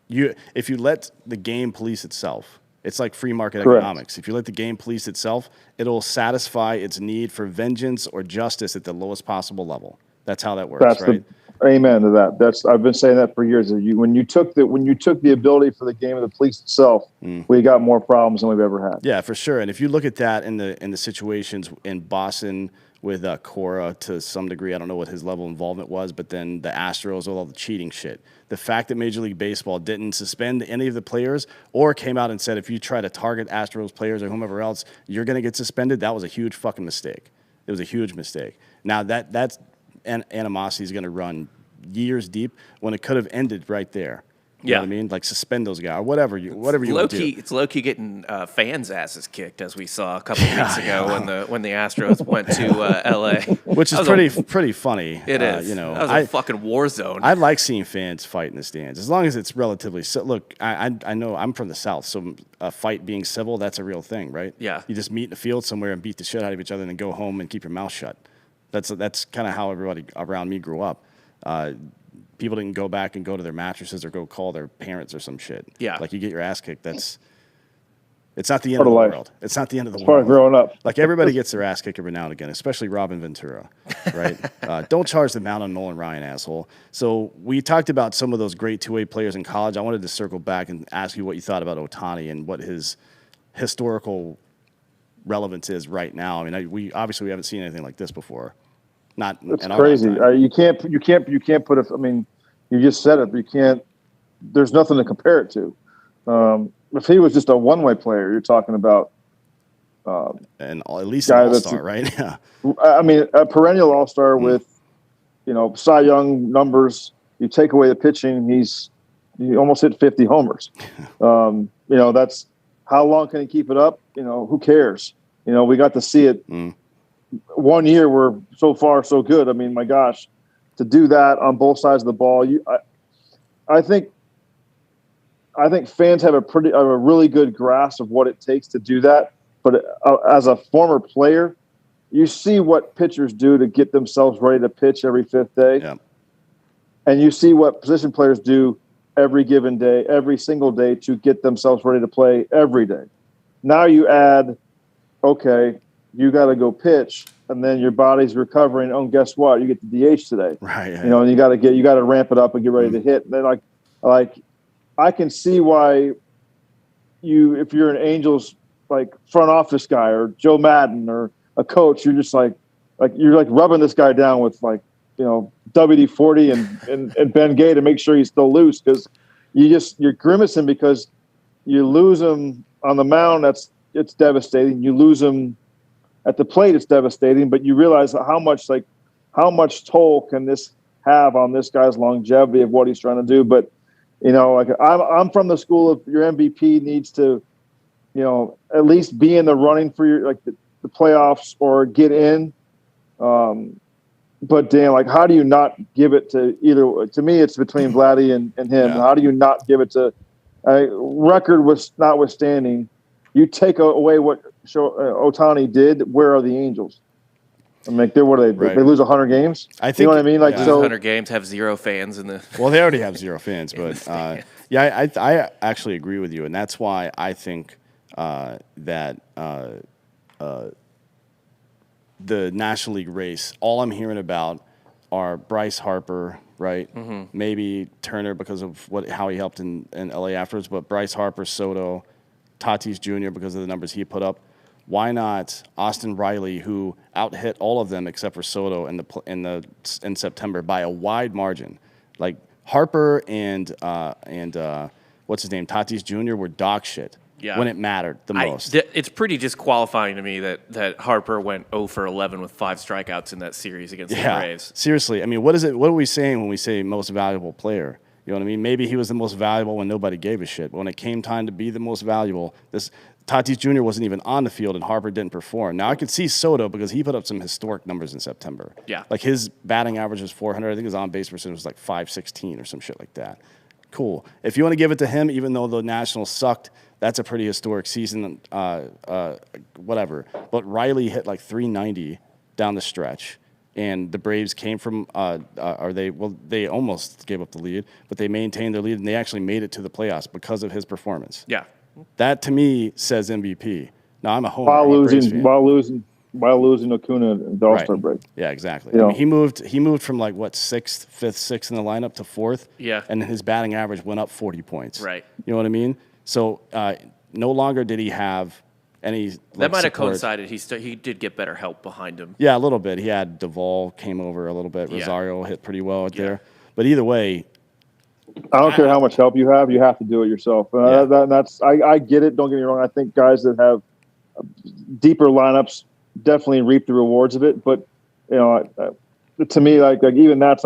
S2: if you let the game police itself, it's like free market economics. If you let the game police itself, it'll satisfy its need for vengeance or justice at the lowest possible level. That's how that works, right?
S3: Amen to that. I've been saying that for years. When you took the ability for the game of the police itself, we got more problems than we've ever had.
S2: Yeah, for sure. And if you look at that in the situations in Boston with Cora to some degree, I don't know what his level of involvement was, but then the Astros with all the cheating shit. The fact that Major League Baseball didn't suspend any of the players or came out and said if you try to target Astros players or whomever else, you're going to get suspended. That was a huge fucking mistake. It was a huge mistake. Now that's animosity is going to run years deep when it could have ended right there. You know what I mean? Like suspend those guys or whatever you want to do.
S1: It's low key getting fans' asses kicked, as we saw a couple of weeks ago when the Astros went to L.A.,
S2: which is pretty funny.
S1: It is. That was a fucking war zone.
S2: I like seeing fans fight in the stands as long as it's relatively. Look, I know I'm from the South, so a fight being civil, that's a real thing, right?
S1: Yeah.
S2: You just meet in the field somewhere and beat the shit out of each other and then go home and keep your mouth shut. That's kind of how everybody around me grew up. People didn't go back and go to their mattresses or go call their parents or some shit.
S1: Yeah.
S2: Like you get your ass kicked. It's not the end of the world. It's not the end of the world.
S3: Part of growing up.
S2: Like everybody gets their ass kicked every now and again, especially Robin Ventura, right? Don't charge the mound on Nolan Ryan, asshole. So we talked about some of those great two-way players in college. I wanted to circle back and ask you what you thought about Ohtani and what his historical relevance is right now. I mean, we haven't seen anything like this before.
S3: It's crazy. You can't put it. I mean, you just said it. But you can't. There's nothing to compare it to. If he was just a one-way player, you're talking about.
S2: And at least an all-star, right? Yeah.
S3: I mean, a perennial all-star with, Cy Young numbers. You take away the pitching, he almost hit 50 homers. That's how long can he keep it up? Who cares? We got to see it. 1 year we're so far so good. I mean, my gosh, to do that on both sides of the ball, I think fans have a really good grasp of what it takes to do that. But as a former player, you see what pitchers do to get themselves ready to pitch every fifth day, and you see what position players do every given day, every single day to get themselves ready to play every day. Now you add, okay, you got to go pitch, and then your body's recovering. Oh, guess what? You get the DH today,
S2: right? Yeah.
S3: And you got to ramp it up and get ready to hit. And then I can see why if you're an Angels front office guy or Joe Madden or a coach, you're just you're rubbing this guy down with WD-40 and Ben Gay to make sure he's still loose because you're grimacing because you lose him on the mound, it's devastating. You lose him at the plate, it's devastating. But you realize how much toll can this have on this guy's longevity of what he's trying to do. But like I'm from the school of your MVP needs to, at least be in the running for your the playoffs or get in. But Dan, how do you not give it to either? To me, it's between Vladdy and him. Yeah. How do you not give it to? Record was notwithstanding, you take away what Ohtani did. Where are the Angels? I mean, what are they? Right. They lose 100 games.
S2: I think,
S3: you know what I mean.
S1: 100 games, have 0 fans in the.
S2: Well, they already have 0 fans, but I actually agree with you, and that's why I think that the National League race, all I'm hearing about are Bryce Harper, right? Mm-hmm. Maybe Turner because of how he helped in LA afterwards, but Bryce Harper, Soto, Tatis Jr. because of the numbers he put up. Why not Austin Riley, who out-hit all of them except for Soto in September by a wide margin? Like Harper and what's his name, Tatis Jr. were dog shit. Yeah. When it mattered the most.
S1: It's pretty disqualifying to me that Harper went 0 for 11 with 5 strikeouts in that series against the Braves.
S2: Seriously. I mean, what are we saying when we say most valuable player? You know what I mean? Maybe he was the most valuable when nobody gave a shit. But when it came time to be the most valuable, Tatis Jr. wasn't even on the field and Harper didn't perform. Now, I could see Soto because he put up some historic numbers in September.
S1: Yeah.
S2: Like his batting average was 400. I think his on-base percentage was like 516 or some shit like that. Cool. If you want to give it to him, even though the Nationals sucked, that's a pretty historic season, whatever. But Riley hit like 390 down the stretch, and the Braves came from they almost gave up the lead, but they maintained their lead, and they actually made it to the playoffs because of his performance.
S1: Yeah.
S2: That, to me, says MVP. Now, I'm a homer.
S3: While losing Acuna in the All-Star break.
S2: Yeah, exactly. I mean, he moved from fifth, sixth in the lineup to fourth.
S1: Yeah.
S2: And his batting average went up 40 points.
S1: Right.
S2: You know what I mean? So no longer did he have any
S1: that might have
S2: support.
S1: coincided. He did get better help behind him.
S2: Yeah, a little bit. He had Duvall came over a little bit. Rosario hit pretty well there. But either way,
S3: I don't care how much help you have to do it yourself. I get it. Don't get me wrong. I think guys that have deeper lineups definitely reap the rewards of it. But to me, even that's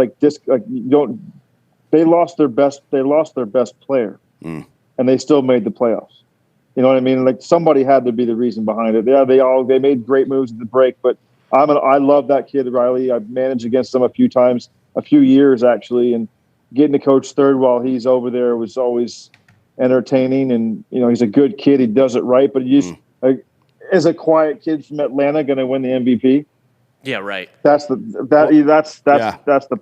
S3: they lost their best player. And they still made the playoffs. You know what I mean? Somebody had to be the reason behind it. Yeah, they made great moves at the break, but I love that kid Riley. I've managed against him a few times, a few years actually, and getting to coach third while he's over there was always entertaining. And he's a good kid. He does it right, but is a quiet kid from Atlanta going to win the MVP?
S1: Yeah, right.
S3: That's the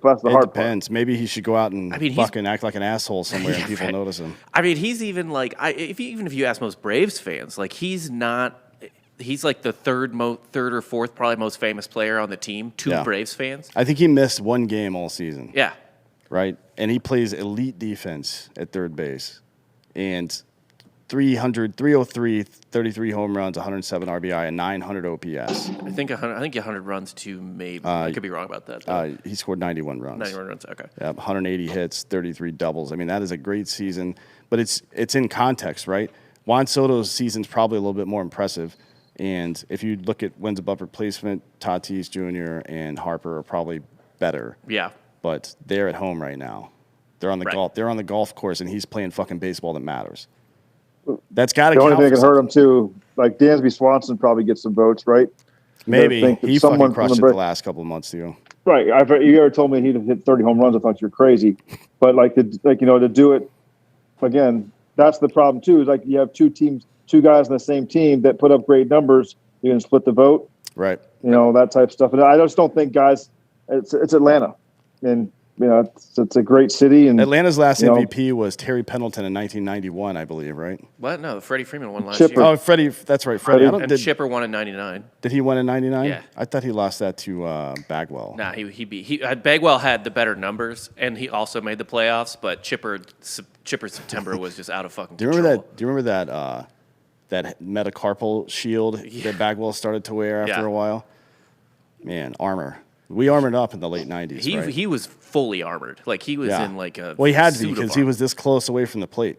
S3: hard part.
S2: Depends. Maybe he should go out and fucking act like an asshole somewhere and people notice him.
S1: I mean, he's even even if you ask most Braves fans, he's not. He's the third or fourth probably most famous player on the team to Braves fans.
S2: I think he missed one game all season.
S1: Yeah.
S2: Right, and he plays elite defense at third base, and 303, 33 home runs, 107 RBI, and 900 OPS.
S1: I think 100 runs too, maybe. I could be wrong about that.
S2: He scored 91 runs.
S1: 91 runs, okay.
S2: 180 hits, 33 doubles. I mean, that is a great season, but it's in context, right? Juan Soto's season's probably a little bit more impressive, and if you look at wins above replacement, Tatis Jr. and Harper are probably better.
S1: Yeah.
S2: But they're at home right now. They're on the golf course, and he's playing fucking baseball that matters. That's got to count.
S3: The only thing that can hurt him too, Dansby Swanson probably gets some votes, right?
S2: Maybe he fucking crushed it the last couple of months too.
S3: Right. You ever told me he'd hit 30 home runs? I thought you were crazy. But to do it again, that's the problem too. Is you have two guys in the same team that put up great numbers. You're gonna split the vote,
S2: right?
S3: That type of stuff. And I just don't think guys. It's Atlanta. And it's a great city. And
S2: Atlanta's last MVP was Terry Pendleton in 1991, I believe, right?
S1: What? No, Freddie Freeman won last
S3: Chipper.
S1: year.
S2: Oh, Freddie, that's right, Freddie.
S1: And Chipper won in '99.
S2: Did he win in '99?
S1: Yeah.
S2: I thought he lost that to Bagwell.
S1: Nah, Bagwell had the better numbers, and he also made the playoffs. But Chipper September was just out of fucking control.
S2: Do you remember that metacarpal shield that Bagwell started to wear after a while? Man, armor. We armored up in the late 90s, right?
S1: He was fully armored. He was in a
S2: Well, he had to be
S1: suit
S2: because
S1: of
S2: he
S1: armor.
S2: was this close away from the plate.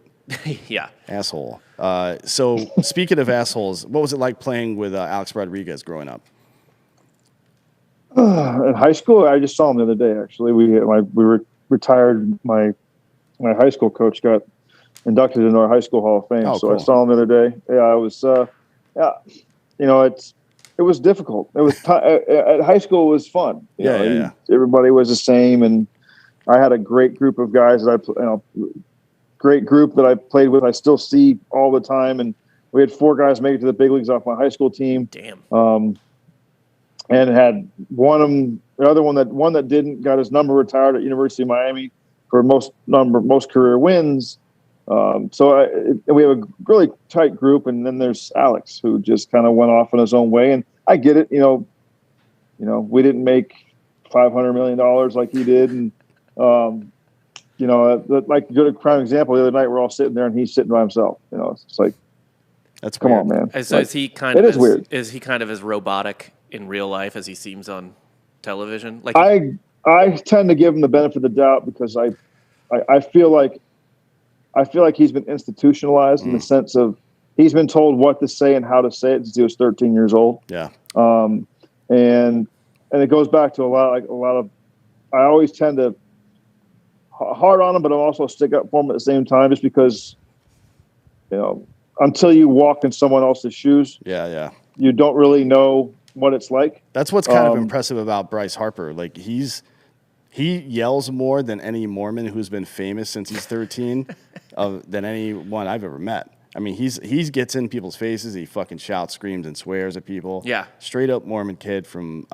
S1: Yeah.
S2: Asshole. So speaking of assholes, what was it like playing with Alex Rodriguez growing up?
S3: In high school, I just saw him the other day. Actually, we were retired. My high school coach got inducted into our high school Hall of Fame.
S2: Oh,
S3: so
S2: cool.
S3: I saw him the other day. Yeah, I was. It was difficult. It was at high school. It was fun.
S2: Yeah.
S3: Everybody was the same, and I had a great group of guys that great group that I played with. I still see all the time, and we had 4 guys make it to the big leagues off my high school team.
S1: Damn.
S3: And had the other one that didn't, got his number retired at University of Miami for most career wins. So we have a really tight group, and then there's Alex, who just kind of went off in his own way. And I get it, we didn't make $500 million like he did, and like a good prime example. The other night, we're all sitting there, and he's sitting by himself. It's like,
S2: that's
S3: come
S2: weird.
S3: on, man.
S1: So
S3: like,
S1: is he kind of?
S3: It is weird.
S1: Is he kind of as robotic in real life as he seems on television? Like
S3: I tend to give him the benefit of the doubt because I feel like he's been institutionalized in the sense of he's been told what to say and how to say it since he was 13 years old.
S2: Yeah.
S3: And it goes back to a lot of. I always tend to hard on him, but I'll also stick up for him at the same time, just because, until you walk in someone else's shoes, you don't really know what it's like.
S2: That's what's kind of impressive about Bryce Harper. Like he yells more than any Mormon who's been famous since he's 13 than anyone I've ever met. I mean, he gets in people's faces. He fucking shouts, screams, and swears at people.
S1: Yeah.
S2: Straight up Mormon kid from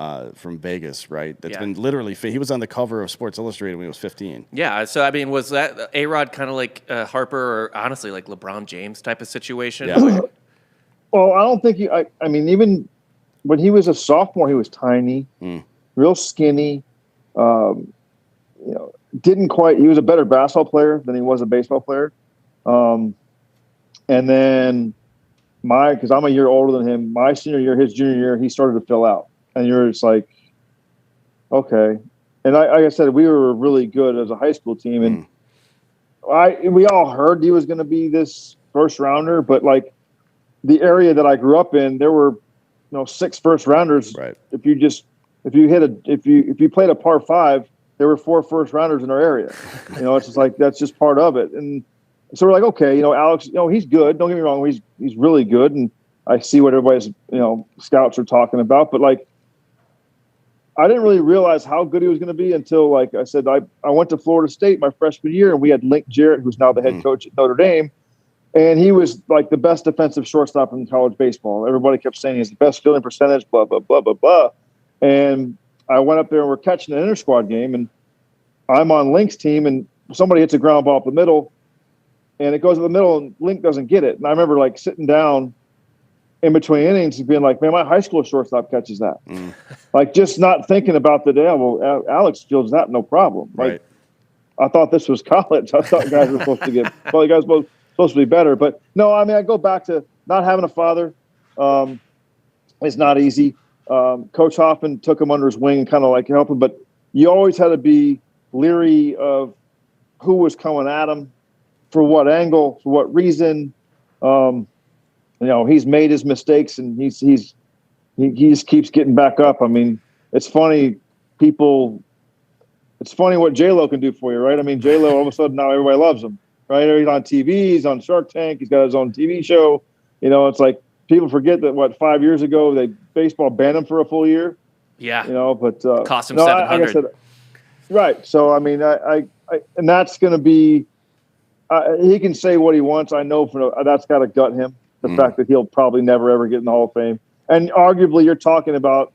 S2: Vegas, right? That's been literally he was on the cover of Sports Illustrated when he was 15.
S1: Yeah. So I mean, was that A-Rod kind of like Harper, or honestly like LeBron James type of situation?
S2: Yeah.
S3: Well, I don't think I mean, even when he was a sophomore, he was tiny, real skinny. Didn't quite. He was a better basketball player than he was a baseball player. And then because I'm a year older than him, my senior year, his junior year, he started to fill out, and you're just like, okay. And like I said, we were really good as a high school team, and we all heard he was going to be this first rounder, but like the area that I grew up in, there were 6 first rounders.
S2: Right.
S3: If you played a par 5, there were 4 first rounders in our area. It's just like that's just part of it. And so we're like, okay, Alex, he's good. Don't get me wrong, he's really good, and I see what everybody's scouts are talking about. But like, I didn't really realize how good he was going to be until, like I said, I went to Florida State my freshman year, and we had Link Jarrett, who's now the head coach at Notre Dame. And he was like the best defensive shortstop in college baseball. Everybody kept saying he has the best fielding percentage, blah, blah, blah, blah, blah. And I went up there and we're catching an inter-squad game, and I'm on Link's team, and somebody hits a ground ball up the middle, and it goes in the middle, and Link doesn't get it. And I remember like sitting down in between innings and being like, man, my high school shortstop catches that. Like, just not thinking about well, Alex fields that, no problem. Like,
S2: Right.
S3: I thought this was college. I thought guys were supposed to get, well, you guys were supposed to be better. But no, I mean, I go back to not having a father. It's not easy. Coach Hoffman took him under his wing and kind of like helped him, but you always had to be leery of who was coming at him, for what angle, for what reason. He's made his mistakes, and he just keeps getting back up. I mean, it's funny what J-Lo can do for you, right? I mean, J-Lo, all of a sudden now everybody loves him, right? He's on TV, he's on Shark Tank, he's got his own TV show. It's like people forget that 5 years ago baseball banned him for a full year.
S1: Yeah.
S3: But
S1: cost him $700.
S3: Right. So I mean, I and that's going to be. He can say what he wants. I know that's got to gut him. The fact that he'll probably never ever get in the Hall of Fame, and arguably you're talking about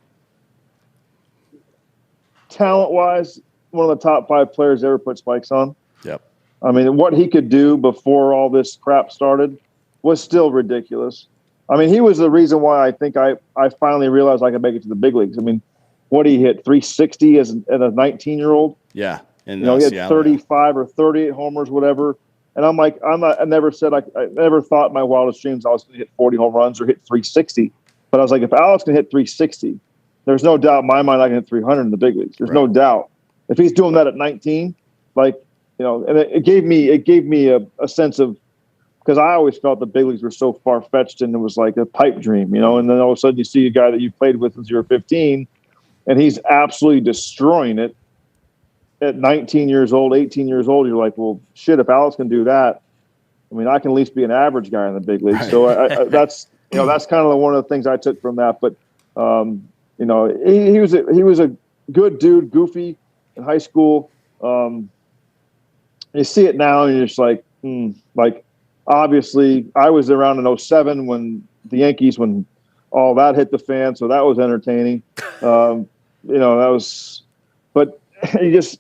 S3: talent-wise, one of the top 5 players ever put spikes on.
S2: Yep.
S3: I mean, what he could do before all this crap started was still ridiculous. I mean, he was the reason why I think I finally realized I could make it to the big leagues. I mean, what he hit 360 as a 19-year-old.
S2: Yeah. And
S3: he had 35 or 38 homers, whatever. And I'm like, I never thought in my wildest dreams I was going to hit 40 home runs or hit 360. But I was like, if Alex can hit 360, there's no doubt in my mind I can hit 300 in the big leagues. There's no doubt. If he's doing that at 19, and it gave me a sense of because I always felt the big leagues were so far fetched and it was like a pipe dream, and then all of a sudden you see a guy that you played with since you were 15 and he's absolutely destroying it at 19 years old, 18 years old. You're like, well, shit, if Alex can do that, I mean, I can at least be an average guy in the big league. So that's kind of one of the things I took from that. But, he was a good dude, goofy in high school. You see it now and you're just like, obviously I was around in 07 when the Yankees, when all that hit the fan. So that was entertaining. That was, but you just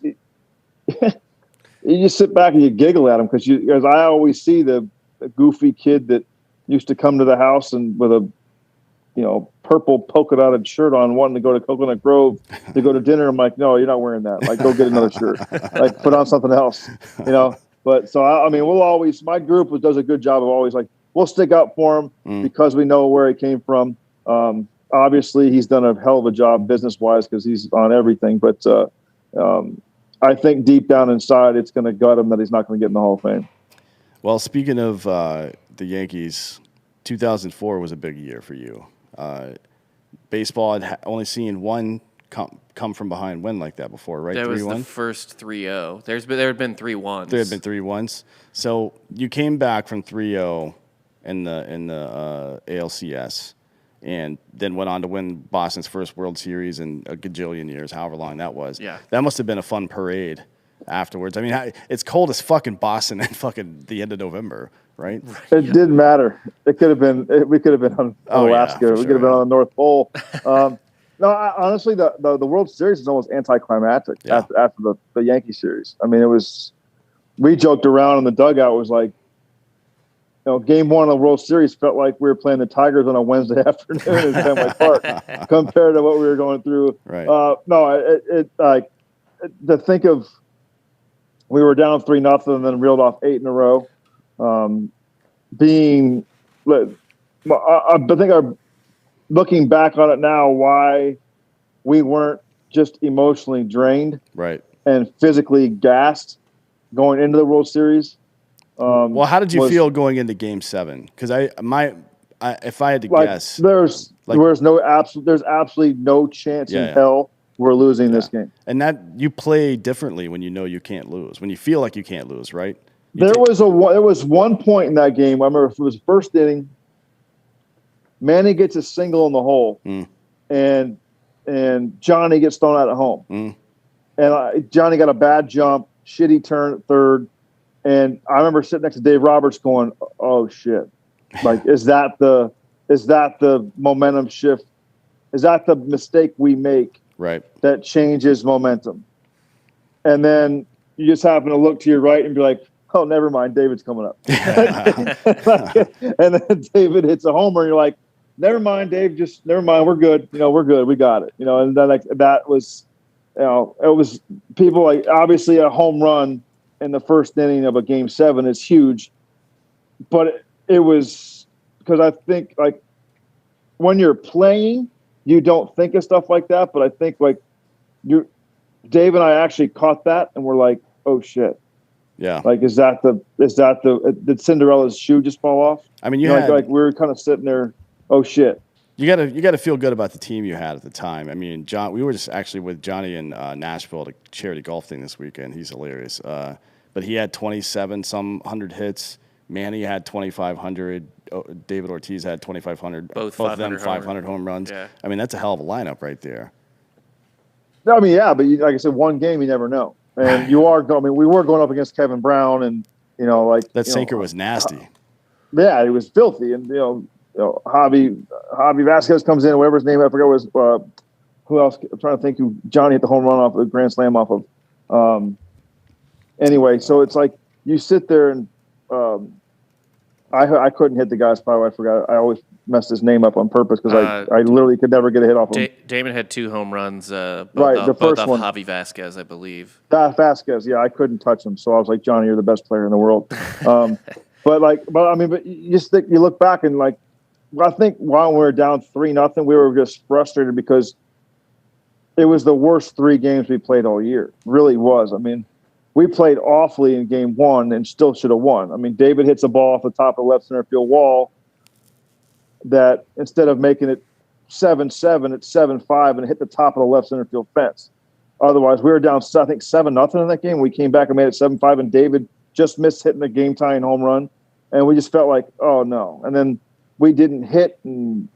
S3: sit back and you giggle at him because I always see the goofy kid that used to come to the house and with a purple polka dotted shirt on, wanting to go to Coconut Grove to go to dinner. I'm like, no, you're not wearing that. Like, go get another shirt. Like, put on something else. But so I mean, we'll always. My group does a good job of always like we'll stick up for him because we know where he came from. Obviously, he's done a hell of a job business wise because he's on everything. But I think deep down inside, it's going to gut him that he's not going to get in the Hall of Fame.
S2: Well, speaking of the Yankees, 2004 was a big year for you. Baseball had only seen one come from behind win like that before, right?
S1: That was the first 3-0. There had been 3-1s.
S2: There had been 3-1s. So you came back from 3-0 in the ALCS, and then went on to win Boston's first World Series in a gajillion years, however long that was.
S1: Yeah.
S2: That must have been a fun parade afterwards. I mean, it's cold as fucking Boston at fucking the end of November, right?
S3: It didn't matter. It could have been. We could have been on Alaska. We could have been on the North Pole. No, honestly, the World Series is almost anticlimactic after the Yankee series. I mean, it was. We joked around in the dugout. It was like, Game 1 of the World Series felt like we were playing the Tigers on a Wednesday afternoon in Fenway Park compared to what we were going through.
S2: Right.
S3: To think of, we were down 3-0 and then reeled off 8 in a row. Looking back on it now, why we weren't just emotionally drained,
S2: right,
S3: and physically gassed going into the World Series.
S2: Well, how did you feel going into Game 7? Because if I had to guess,
S3: there's absolutely no chance in hell we're losing this game.
S2: And that you play differently when you can't lose, when you feel like you can't lose, right?
S3: There was one point in that game. I remember it was first inning. Manny gets a single in the hole, and Johnny gets thrown out at home. And Johnny got a bad jump, shitty turn at third. And I remember sitting next to Dave Roberts going, "Oh shit! Like, is that the momentum shift? Is that the mistake we make that changes momentum?" And then you just happen to look to your right and be like, "Oh, never mind, David's coming up." And then David hits a homer, and you're like, "Never mind, Dave. Just never mind. We're good. We're good. We got it." And then that was, it was people like obviously a home run in the first inning of a Game 7 is huge, but it was because I think like when you're playing, you don't think of stuff like that. But I think like Dave and I actually caught that, and we're like, "Oh shit."
S2: Yeah.
S3: Like, did Cinderella's shoe just fall off?
S2: I mean,
S3: we were kind of sitting there. Oh shit.
S2: You gotta feel good about the team you had at the time. I mean, John, we were just actually with Johnny in Nashville at a charity golf thing this weekend. He's hilarious. But he had 27-some-hundred hits. Manny had 2,500. David Ortiz had 2,500.
S1: Both
S2: of them 500 home runs.
S1: Yeah.
S2: I mean, that's a hell of a lineup right there.
S3: I mean, yeah, but like I said, one game you never know. And we were going up against Kevin Brown, and
S2: that sinker was nasty.
S3: Yeah, it was filthy, and Javi Vasquez comes in, whatever his name I forget was. Who else? I'm trying to think who Johnny hit the home run off, a grand slam off of. Anyway, so it's like you sit there and I couldn't hit the guy's power. I forgot. I always messed his name up on purpose because I literally could never get a hit off him.
S1: Damon had 2 home runs.
S3: The
S1: both
S3: first
S1: off
S3: one.
S1: Javi Vasquez, I believe.
S3: Vasquez, yeah, I couldn't touch him. So I was like, Johnny, you're the best player in the world. But you just think, you look back and like, I think while we were down 3-0, we were just frustrated because it was the worst 3 games we played all year. It really was. I mean, we played awfully in game one and still should have won. I mean, David hits a ball off the top of the left center field wall that instead of making it 7-7, it's 7-5 and it hit the top of the left center field fence. Otherwise, we were down, I think, 7-0 in that game. We came back and made it 7-5, and David just missed hitting a game-tying home run. And we just felt like, oh, no. And then we didn't hit, and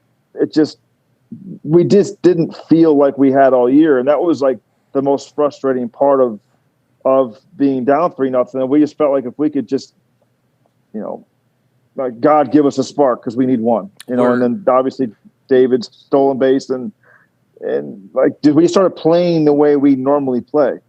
S3: we just didn't feel like we had all year. And that was, like, the most frustrating part of being down 3-0. And we just felt like if we could just, like, God give us a spark because we need one. And then obviously David's stolen base and like we started playing the way we normally play.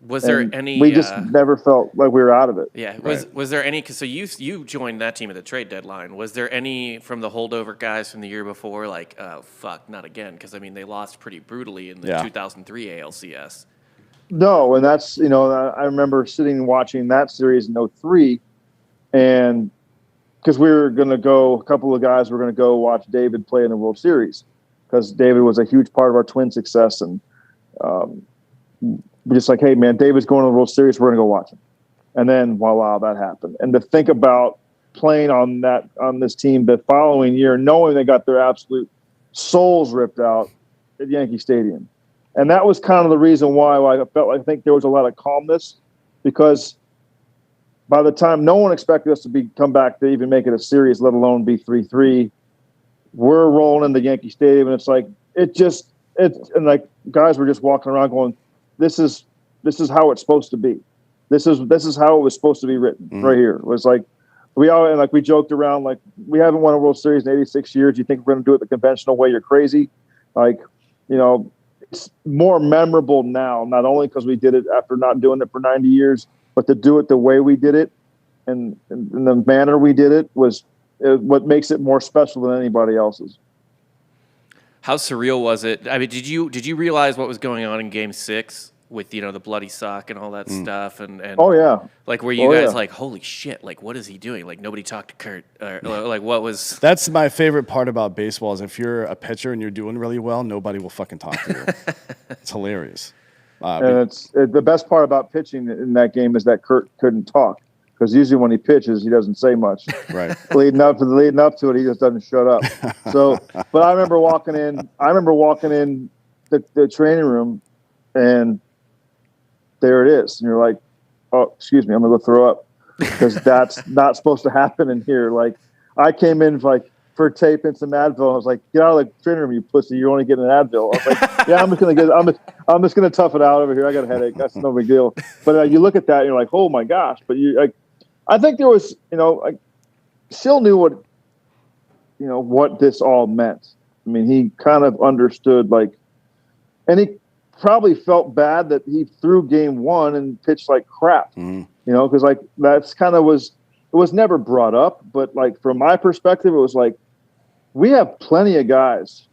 S1: Was there any?
S3: We just never felt like we were out of it.
S1: Yeah. Was there any? So you joined that team at the trade deadline. Was there any from the holdover guys from the year before? Like, oh fuck, not again? Because I mean, they lost pretty brutally in the 2003 ALCS.
S3: No, and that's I remember sitting and watching that series in 2003, and because we were going to go, a couple of guys were going to go watch David play in the World Series. Because David was a huge part of our Twin success, and we're just like, hey man, David's going to the World Series, we're gonna go watch him. And then voila, that happened. And to think about playing on this team the following year, knowing they got their absolute souls ripped out at Yankee Stadium, and that was kind of the reason why I think there was a lot of calmness, because by the time no one expected us to come back to even make it a series, let alone be 3-3. We're rolling into Yankee Stadium, and it's like and like guys were just walking around going, "This is how it's supposed to be. This is how it was supposed to be written right here." It was like we joked around like we haven't won a World Series in 86 years. You think we're going to do it the conventional way? You're crazy. Like it's more memorable now, not only because we did it after not doing it for 90 years, but to do it the way we did it and the manner we did it was what makes it more special than anybody else's.
S1: How surreal was it? I mean, did you realize what was going on in Game 6 with the bloody sock and all that stuff? And
S3: oh yeah,
S1: like were you guys like, holy shit? Like what is he doing? Like nobody talked to Kurt. Or like what was?
S2: That's my favorite part about baseball is if you're a pitcher and you're doing really well, nobody will fucking talk to you. It's hilarious.
S3: And the best part about pitching in that game is that Kurt couldn't talk. Because usually when he pitches, he doesn't say much.
S2: Right.
S3: leading up to it, he just doesn't shut up. So, but I remember walking in the training room, and there it is. And you're like, "Oh, excuse me, I'm gonna go throw up," because that's not supposed to happen in here. Like, I came in for taping some Advil. I was like, "Get out of the training room, you pussy! You're only getting an Advil." I was like, "Yeah, I'm just gonna tough it out over here. I got a headache. That's no big deal." But you look at that, and you're like, "Oh my gosh!" But I think there was, Sill knew what this all meant. I mean, he kind of understood, and he probably felt bad that he threw game one and pitched like crap, because that's kind of it was never brought up. But from my perspective, it was like, we have plenty of guys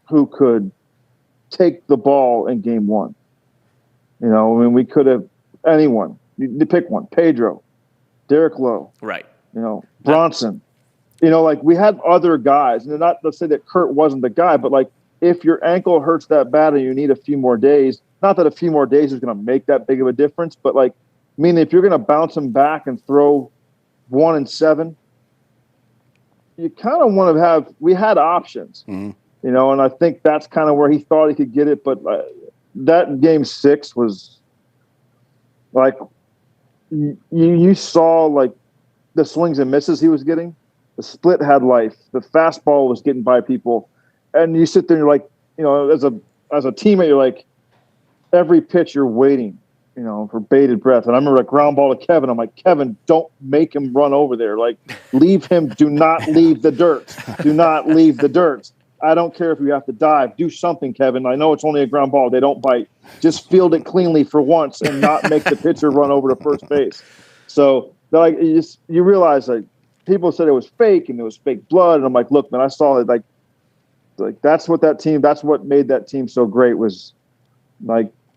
S3: who could take the ball in game one. I mean, we could have anyone. You pick one, Pedro. Derek Lowe,
S1: right?
S3: Bronson, we had other guys, and not to say that Kurt wasn't the guy, but if your ankle hurts that bad and you need a few more days, not that a few more days is going to make that big of a difference, but if you're going to bounce him back and throw 1 and 7, you kind of want to have. We had options, and I think that's kind of where he thought he could get it, but that game 6 was you saw the swings and misses he was getting. The split had life. The fastball was getting by people, and you sit there and you're like, as a teammate, you're like, every pitch you're waiting, for bated breath. And I remember ground ball to Kevin. I'm like, Kevin, don't make him run over there. Leave him. Do not leave the dirt. Do not leave the dirt. I don't care if you have to dive. Do something, Kevin. I know it's only a ground ball. They don't bite. Just field it cleanly for once and not make the pitcher run over to first base. So, you realize, people said it was fake and it was fake blood. And I'm like, look, man, I saw it. That's what made that team so great was,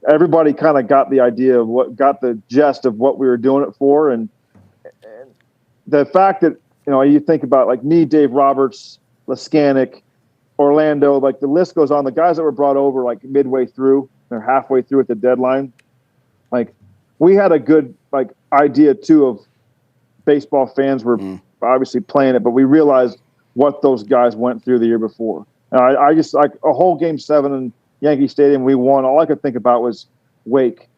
S3: everybody kind of got the idea of got the gist of what we were doing it for. And the fact that, you think about me, Dave Roberts, Leskanic, Orlando, the list goes on. The guys that were brought over midway through, they're halfway through at the deadline. we had a good idea too of baseball fans were obviously playing it, but we realized what those guys went through the year before. And I just like a whole Game 7 in Yankee Stadium, we won. All I could think about was Wake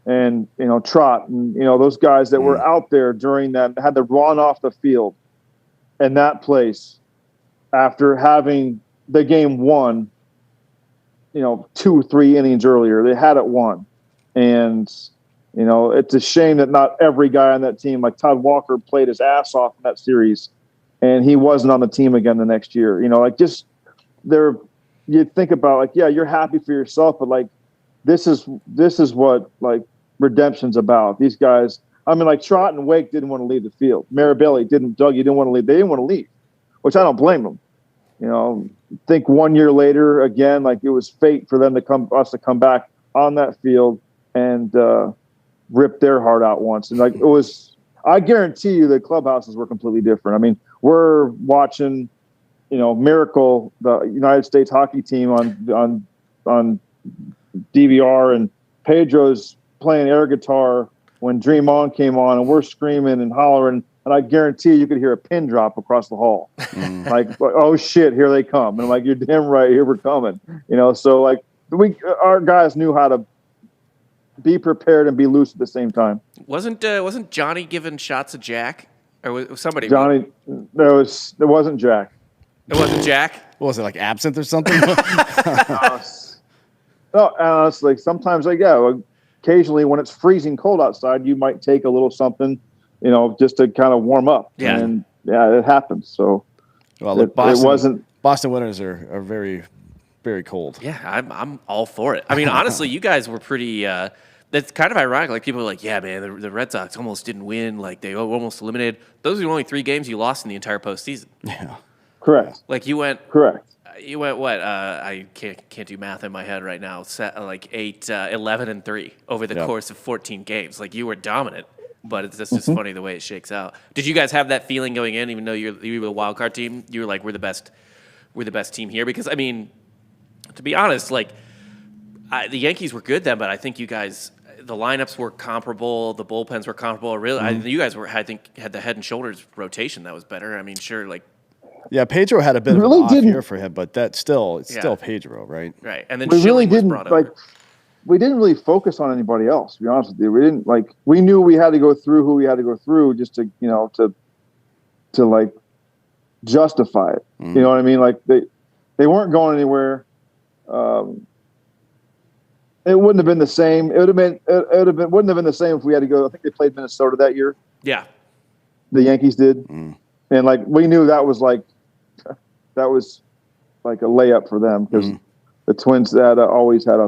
S3: and Trot and those guys that were out there during that, had to run off the field in that place after having the game won 2-3 innings earlier. They had it won. And it's a shame that not every guy on that team, like Todd Walker, played his ass off in that series, and he wasn't on the team again the next year. You think about you're happy for yourself, but this is what redemption's about. These guys, Trot and Wake didn't want to leave the field. Marabelli didn't. Doug, you didn't want to leave. They didn't want to leave, which I don't blame them. Think 1 year later again, it was fate for them to come back on that field and rip their heart out once. And it was, I guarantee you the clubhouses were completely different. We're watching, Miracle, the United States hockey team on DVR, and Pedro's playing air guitar when Dream On came on, and we're screaming and hollering, and I guarantee you could hear a pin drop across the hall. Oh shit, here they come. And I'm like, you're damn right, here we're coming. So our guys knew how to be prepared and be loose at the same time.
S1: Wasn't Johnny giving shots at Jack, or was somebody?
S3: Johnny, it wasn't Jack.
S1: It wasn't Jack.
S2: What was it, absinthe or something?
S3: No, honestly, sometimes occasionally when it's freezing cold outside, you might take a little something, just to kind of warm up.
S1: Yeah.
S3: And it happens. So
S2: well, look,
S3: Boston
S2: winters are very, very cold.
S1: Yeah, I'm all for it. Honestly, you guys were pretty. That's kind of ironic. People are like, yeah, man, the Red Sox almost didn't win. They almost eliminated. Those are the only 3 games you lost in the entire postseason.
S2: Yeah.
S3: Correct.
S1: You went.
S3: Correct.
S1: You went what? I can't do math in my head right now. 11-3 over the course of 14 games. You were dominant, but it's just funny the way it shakes out. Did you guys have that feeling going in, even though you were a wild card team? You were like, we're the best team here, because to be honest, the Yankees were good then, but I think you guys, the lineups were comparable, the bullpens were comparable. Really, you guys had the head and shoulders rotation that was better. Sure,
S2: Yeah, Pedro had a bit of an off year for him, but it's still Pedro, right?
S1: Right, and then
S3: we really didn't
S1: we
S3: didn't really focus on anybody else. To be honest with you, we didn't we knew we had to go through who we had to go through just to to justify it. You know what I mean? They weren't going anywhere. It wouldn't have been the same. Wouldn't have been the same if we had to go. I think they played Minnesota that year.
S1: Yeah,
S3: the Yankees did, and we knew that was a layup for them, because the Twins had always had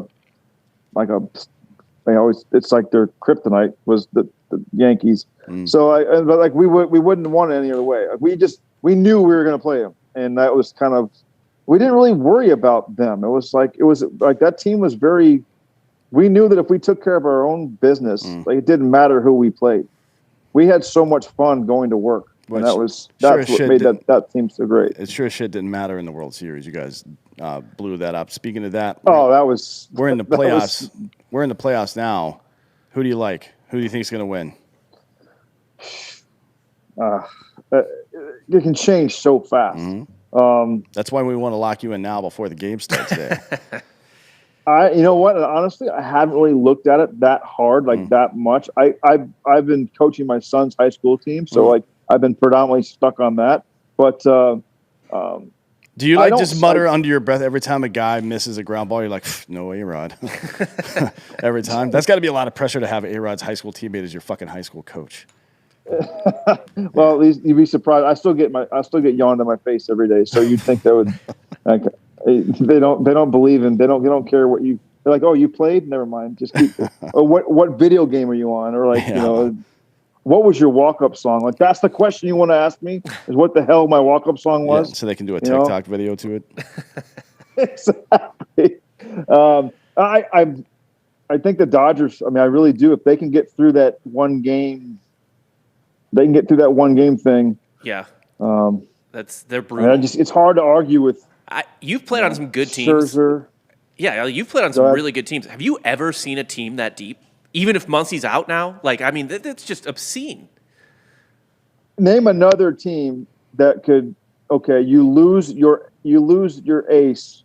S3: it's like their kryptonite was the Yankees. So but we wouldn't have won it any other way. We knew we were going to play them, and that was kind of, we didn't really worry about them. It was that team was very. We knew that if we took care of our own business, it didn't matter who we played. We had so much fun going to work. And that's what made that team so great.
S2: It sure as shit didn't matter in the World Series. You guys blew that up. Speaking of that, we're in the playoffs. We're in the playoffs now. Who do you like? Who do you think is going to win?
S3: It can change so fast.
S2: That's why we want to lock you in now before the game starts there.
S3: You know what? Honestly, I haven't really looked at it that hard, that much. I've been coaching my son's high school team, so I've been predominantly stuck on that. But
S2: do you just mutter under your breath every time a guy misses a ground ball? You're like, no, A-Rod. Every time. That's got to be a lot of pressure to have A-Rod's high school teammate as your fucking high school coach.
S3: Well, at least you'd be surprised. I still get yawned in my face every day. So you'd think that would. They don't believe in. They don't care what you. They're like, oh, you played? Never mind. Just keep. Or what video game are you on? Or what was your walk-up song? That's the question you want to ask me, is what the hell my walk-up song was?
S2: Yeah, so they can do a TikTok video to it.
S3: Exactly. I think the Dodgers, I really do. If they can get through that one game, thing.
S1: Yeah. They're brutal.
S3: It's hard to argue with.
S1: You've played on some good teams.
S3: Scherzer.
S1: Yeah, you've played on some really good teams. Have you ever seen a team that deep? Even if Muncy's out now, like, I mean, that's just obscene.
S3: Name another team that could. Okay, you lose your ace,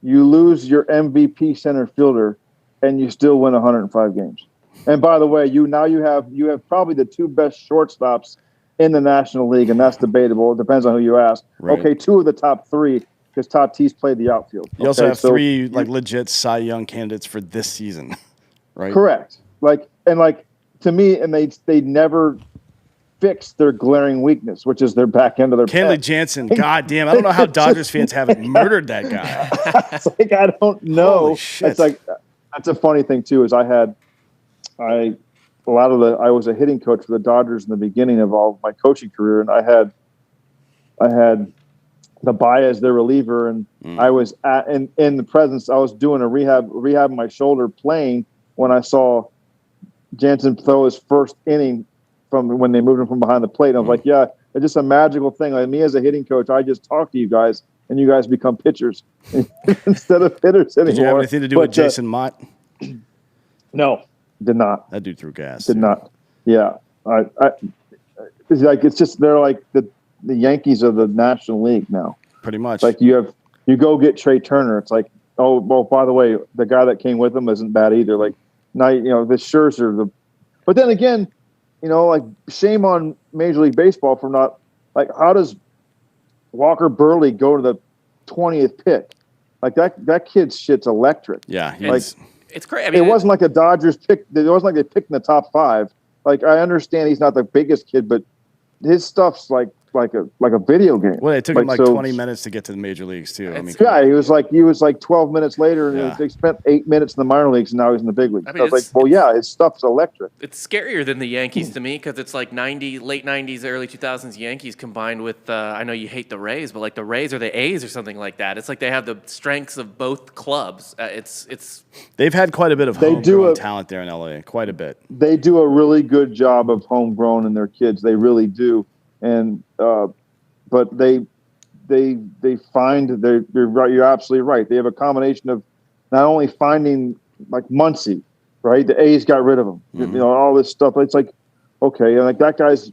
S3: you lose your MVP center fielder, and you still win 105 games. And by the way, you have probably the two best shortstops in the National League, and that's debatable. It depends on who you ask.
S2: Right.
S3: Okay, two of the top three, because Tatis played the outfield.
S2: You also have three legit Cy Young candidates for this season, right?
S3: Correct. To me, and they never fixed their glaring weakness, which is their back end of their
S2: Kenley Jansen. God damn, I don't know how Dodgers fans haven't murdered that guy.
S3: It's like, I don't know.
S2: Holy shit.
S3: It's like, that's a funny thing too. Is I was a hitting coach for the Dodgers in the beginning of all my coaching career, and I had the Baez, their reliever, and I was in the presence. I was doing a rehab my shoulder playing when I saw Jansen throw his first inning from when they moved him from behind the plate. And I was like, yeah, it's just a magical thing. Like, me as a hitting coach, I just talk to you guys, and you guys become pitchers instead of hitters anymore.
S2: Did you have anything to do with Jason Mott?
S3: No, did not.
S2: That dude threw gas.
S3: Did not. Yeah, it's like, it's just, they're like the Yankees of the National League now.
S2: Pretty much.
S3: Like, you go get Trey Turner. It's like, oh, well, by the way, the guy that came with him isn't bad either. Like, now, the Scherzer, but then again, like, shame on Major League Baseball for not, like, how does Walker Burley go to the 20th pick? Like, that kid's shit's electric.
S2: Yeah,
S1: it's great. I mean,
S3: it wasn't like the Dodgers picked. It wasn't like they picked in the top 5. Like, I understand he's not the biggest kid, but his stuff's like a video game.
S2: Well, it took him 20 minutes to get to the major leagues too. I mean,
S3: he was like 12 minutes later, and they spent 8 minutes in the minor leagues, and now he's in the big leagues. I was like, well, yeah, his stuff's electric.
S1: It's scarier than the Yankees to me, because it's like late 90s, early 2000s Yankees combined with, I know you hate the Rays, but like the Rays or the A's or something like that. It's like they have the strengths of both clubs.
S2: They've had quite a bit of homegrown talent there in LA, quite a bit.
S3: They do a really good job of homegrown in their kids. They really do. And but they find you're right. You're absolutely right. They have a combination of not only finding, like, Muncy, right? The A's got rid of him.
S2: Mm-hmm.
S3: All this stuff. It's like, okay, and like, that guy's,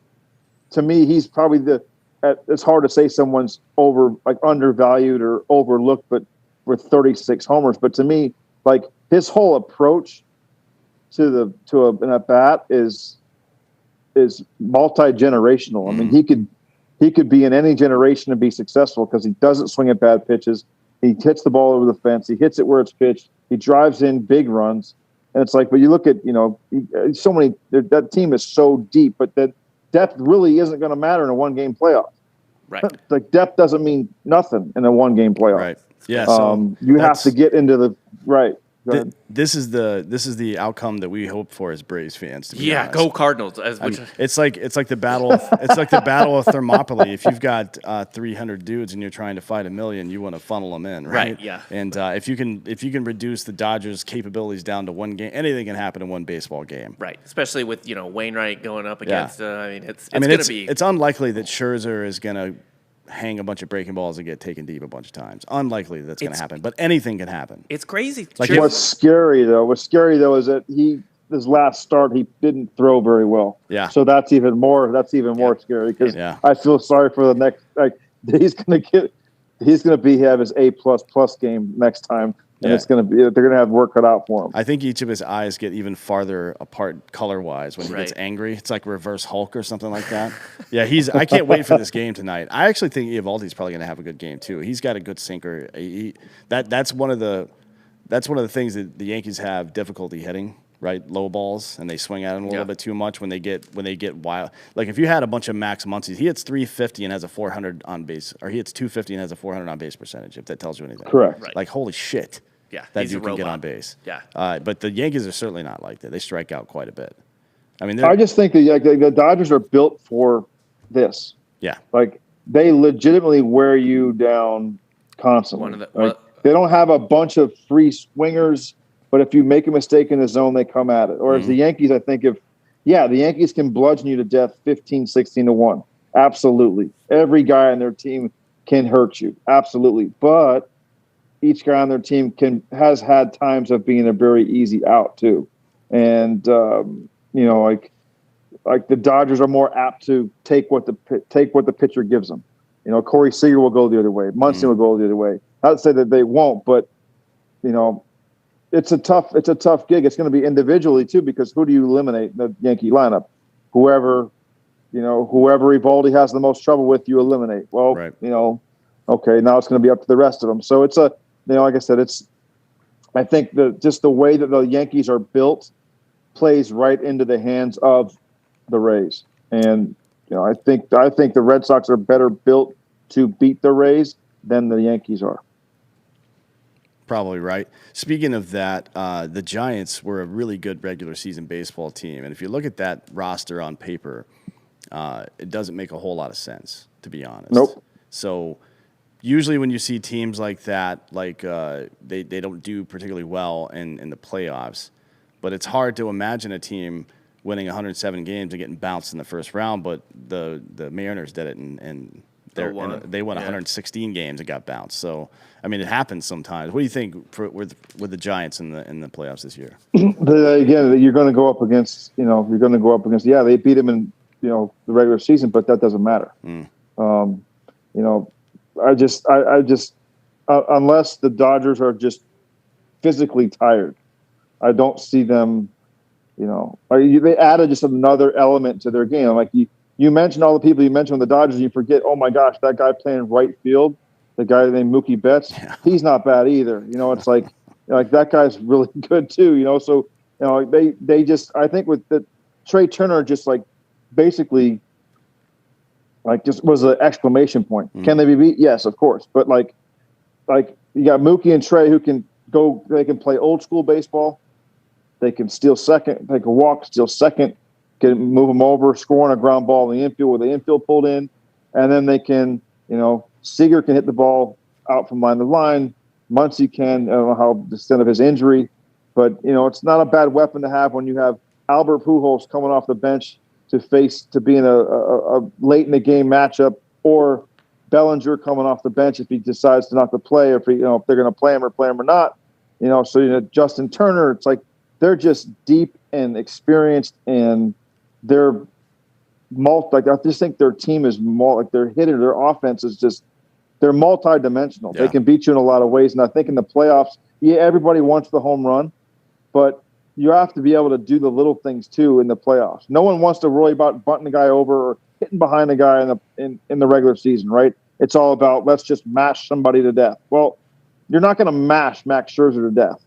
S3: to me, he's probably it's hard to say someone's undervalued or overlooked, but with 36 homers. But to me, like, his whole approach to an at bat is multi-generational. I mean, he could be in any generation and be successful, because he doesn't swing at bad pitches. He hits the ball over the fence. He hits it where it's pitched. He drives in big runs. And it's like, but you look at, so many, that team is so deep, but that depth really isn't going to matter in a one-game playoff.
S1: Right.
S3: Like, depth doesn't mean nothing in a one-game playoff.
S2: Right. Yeah. So
S3: you have to get into the right.
S2: This is the outcome that we hope for as Braves fans. To be honest.
S1: Go Cardinals!
S2: It's like the battle of Thermopylae. If you've got 300 dudes and you're trying to fight 1 million, you want to funnel them in, right?
S1: Yeah.
S2: And if you can reduce the Dodgers' capabilities down to one game, anything can happen in one baseball game.
S1: Right. Especially with Wainwright going up against. It's
S2: unlikely that Scherzer is going to hang a bunch of breaking balls and get taken deep a bunch of times. Unlikely that's going to happen, but anything can happen.
S1: It's crazy.
S2: Like,
S3: what's scary though is that his last start, he didn't throw very well.
S2: Yeah.
S3: So that's even more scary, because I feel sorry for the next. Like, he's going to have his A++ game next time. And they're going to have work cut out for him.
S2: I think each of his eyes get even farther apart color-wise when he gets angry. It's like Reverse Hulk or something like that. Yeah, I can't wait for this game tonight. I actually think Eovaldi's probably going to have a good game too. He's got a good sinker. That's one of the things that the Yankees have difficulty hitting. Right, low balls, and they swing at him a little bit too much when they get wild. Like, if you had a bunch of Max Muncy's, he hits 350 and has a 400 on base, or he hits 250 and has a 400 on base percentage. If that tells you anything,
S3: correct?
S2: Right. Like, holy shit, that dude can get on base.
S1: Yeah,
S2: but the Yankees are certainly not like that. They strike out quite a bit. I mean,
S3: I just think that the Dodgers are built for this.
S2: Yeah,
S3: like, they legitimately wear you down constantly. They don't have a bunch of free swingers. But if you make a mistake in the zone, they come at it. Or as the Yankees, I think the Yankees can bludgeon you to death 15-16-1. Absolutely. Every guy on their team can hurt you. Absolutely. But each guy on their team has had times of being a very easy out too. And like the Dodgers are more apt to take what the pitcher gives them. Corey Seager will go the other way. Munson will go the other way. Not to say that they won't, but it's a tough gig. It's going to be individually too, because who do you eliminate in the Yankee lineup? Whoever Evaldi has the most trouble with, you eliminate. Well,
S2: right.
S3: Okay, now it's going to be up to the rest of them. So it's like I said, I think just the way that the Yankees are built plays right into the hands of the Rays. And I think the Red Sox are better built to beat the Rays than the Yankees are.
S2: Probably right. Speaking of that, the Giants were a really good regular season baseball team. And if you look at that roster on paper, it doesn't make a whole lot of sense, to be honest.
S3: Nope.
S2: So usually when you see teams like that, they don't do particularly well in the playoffs. But it's hard to imagine a team winning 107 games and getting bounced in the first round. But the Mariners did it, and they won 116 games and got bounced. So I mean, it happens sometimes. What do you think with the Giants in the playoffs this year?
S3: Again, you're going to go up against. Yeah, they beat them in the regular season, but that doesn't matter. I just unless the Dodgers are just physically tired, I don't see them. They added just another element to their game. Like you mentioned all the people you mentioned on the Dodgers, and you forget, oh my gosh, that guy playing right field, the guy named Mookie Betts, he's not bad either. It's like that guy's really good too. So they just, I think with the Trey Turner, just like basically just was an exclamation point. Can they be beat? Yes, of course. But like you got Mookie and Trey who can go. They can play old school baseball. They can steal second. They can walk, steal second. Can move them over, scoring a ground ball in the infield with the infield pulled in, and then they can. Seager can hit the ball out from line to line. Muncy can. I don't know how the extent of his injury, but it's not a bad weapon to have when you have Albert Pujols coming off the bench to be in a late in the game matchup, or Bellinger coming off the bench if he decides to not to play, if they're going to play him or not. So Justin Turner, it's like they're just deep and experienced, and they're I just think their team is their hitting, their offense is just, they're multi-dimensional. Yeah. They can beat you in a lot of ways. And I think in the playoffs, everybody wants the home run, but you have to be able to do the little things too in the playoffs. No one wants to worry about bunting the guy over or hitting behind the guy in the regular season, right? It's all about, let's just mash somebody to death. Well, you're not going to mash Max Scherzer to death.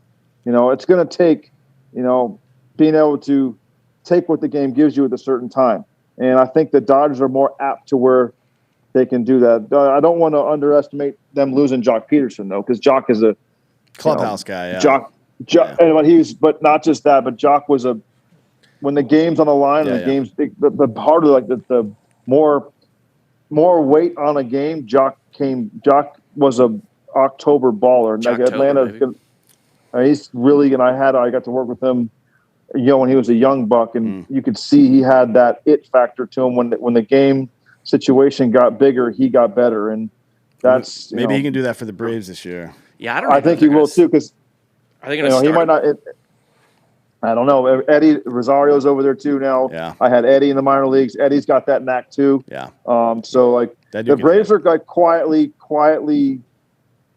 S3: It's going to take, being able to take what the game gives you at a certain time. And I think the Dodgers are more apt to where they can do that. I don't want to underestimate them losing Jock Peterson, though, because Jock is a
S2: clubhouse guy. Yeah.
S3: Jock, and but not just that, but Jock was when the game's on the line, and the game's the harder, the more weight on a game. Jock was a October baller, and Atlanta. He's really, and I got to work with him. When he was a young buck, and you could see he had that it factor to him. When the game situation got bigger, he got better, and that's
S2: maybe he can do that for the Braves this year.
S1: Yeah, I don't know.
S3: I think he will too, because
S1: I think he might not.
S3: I don't know. Eddie Rosario's over there too now.
S2: Yeah,
S3: I had Eddie in the minor leagues. Eddie's got that knack too.
S2: Yeah.
S3: So the Braves are quietly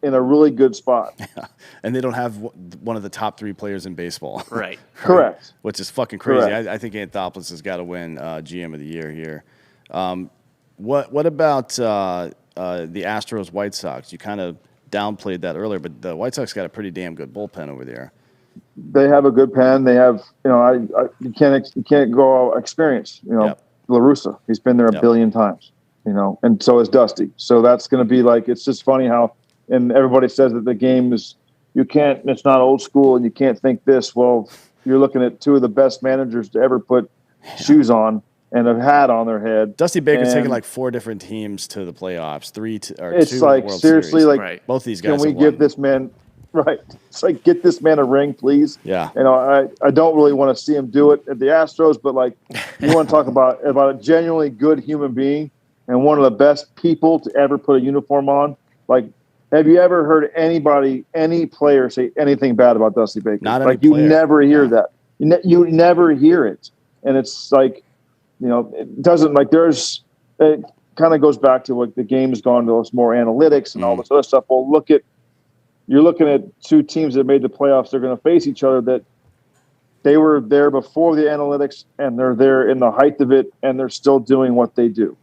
S3: in a really good spot.
S2: Yeah. And they don't have one of the top 3 players in baseball.
S1: Right.
S3: Correct.
S2: Which is fucking crazy. I think Anthopoulos has got to win GM of the year here. What about the Astros White Sox? You kind of downplayed that earlier, but the White Sox got a pretty damn good bullpen over there.
S3: They have a good pen. They have, you can't go experience,
S2: Yep.
S3: La Russa. He's been there a billion times, and so is Dusty. So that's going to be it's just funny how, and everybody says that the game is, it's not old school and you can't think this. Well, you're looking at 2 of the best managers to ever put shoes on and a hat on their head.
S2: Dusty Baker's taken 4 different teams to the playoffs, 2
S3: it's
S2: World
S3: seriously
S2: Series.
S1: Right.
S2: Both these guys.
S3: Can we give this man right? It's get this man a ring, please.
S2: Yeah.
S3: I don't really want to see him do it at the Astros, but you want to talk about a genuinely good human being and one of the best people to ever put a uniform on. Have you ever heard any player say anything bad about Dusty Baker?
S2: Not any
S3: you
S2: player.
S3: never hear that. You never hear it, and it's like, it doesn't like it kind of goes back to what the game has gone to more analytics and all this other stuff. Well, you're looking at two teams that made the playoffs. They're going to face each other that they were there before the analytics, and they're there in the height of it, and they're still doing what they do.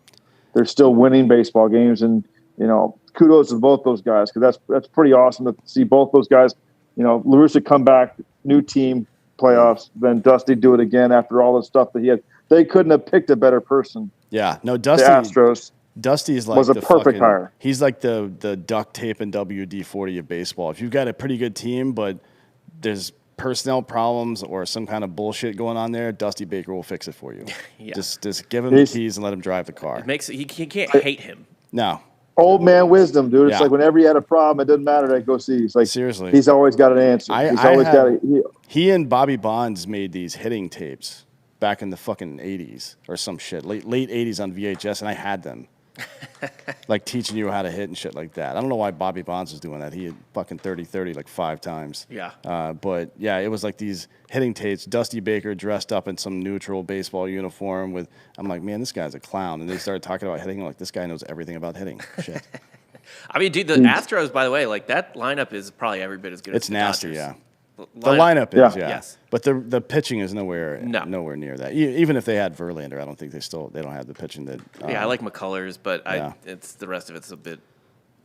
S3: They're still winning baseball games, and kudos to both those guys, because that's pretty awesome to see both those guys. La Russa come back, new team, playoffs, then Dusty do it again after all the stuff that he had. They couldn't have picked a better person.
S2: Yeah, no, Dusty.
S3: The Astros.
S2: Dusty is like
S3: was a perfect hire.
S2: He's like the duct tape and WD-40 of baseball. If you've got a pretty good team, but there's personnel problems or some kind of bullshit going on there, Dusty Baker will fix it for you.
S1: Yeah.
S2: Just give him the keys and let him drive the car.
S1: He can't hate him.
S2: No.
S3: Old man wisdom, dude. It's like whenever he had a problem, it doesn't matter to go see. It's like,
S2: seriously,
S3: he's always got an answer.
S2: He and Bobby Bonds made these hitting tapes back in the fucking 80s or some shit, late 80s on VHS, and I had them. Like teaching you how to hit and shit like that. I don't know why Bobby Bonds was doing that. He had fucking 30-30 like 5 times.
S1: Yeah.
S2: But yeah, it was like these hitting tapes. Dusty Baker dressed up in some neutral baseball uniform with. I'm like, man, this guy's a clown. And they started talking about hitting. I'm like, this guy knows everything about hitting. Shit.
S1: I mean, dude, the Astros, by the way, like that lineup is probably every bit as good.
S2: It's
S1: as the
S2: nasty,
S1: Dodgers.
S2: yeah. The lineup is, yeah.
S1: Yes.
S2: But the pitching is nowhere near that. Even if they had Verlander, I don't think they don't have the pitching that.
S1: I like McCullers, but it's the rest of it's a bit.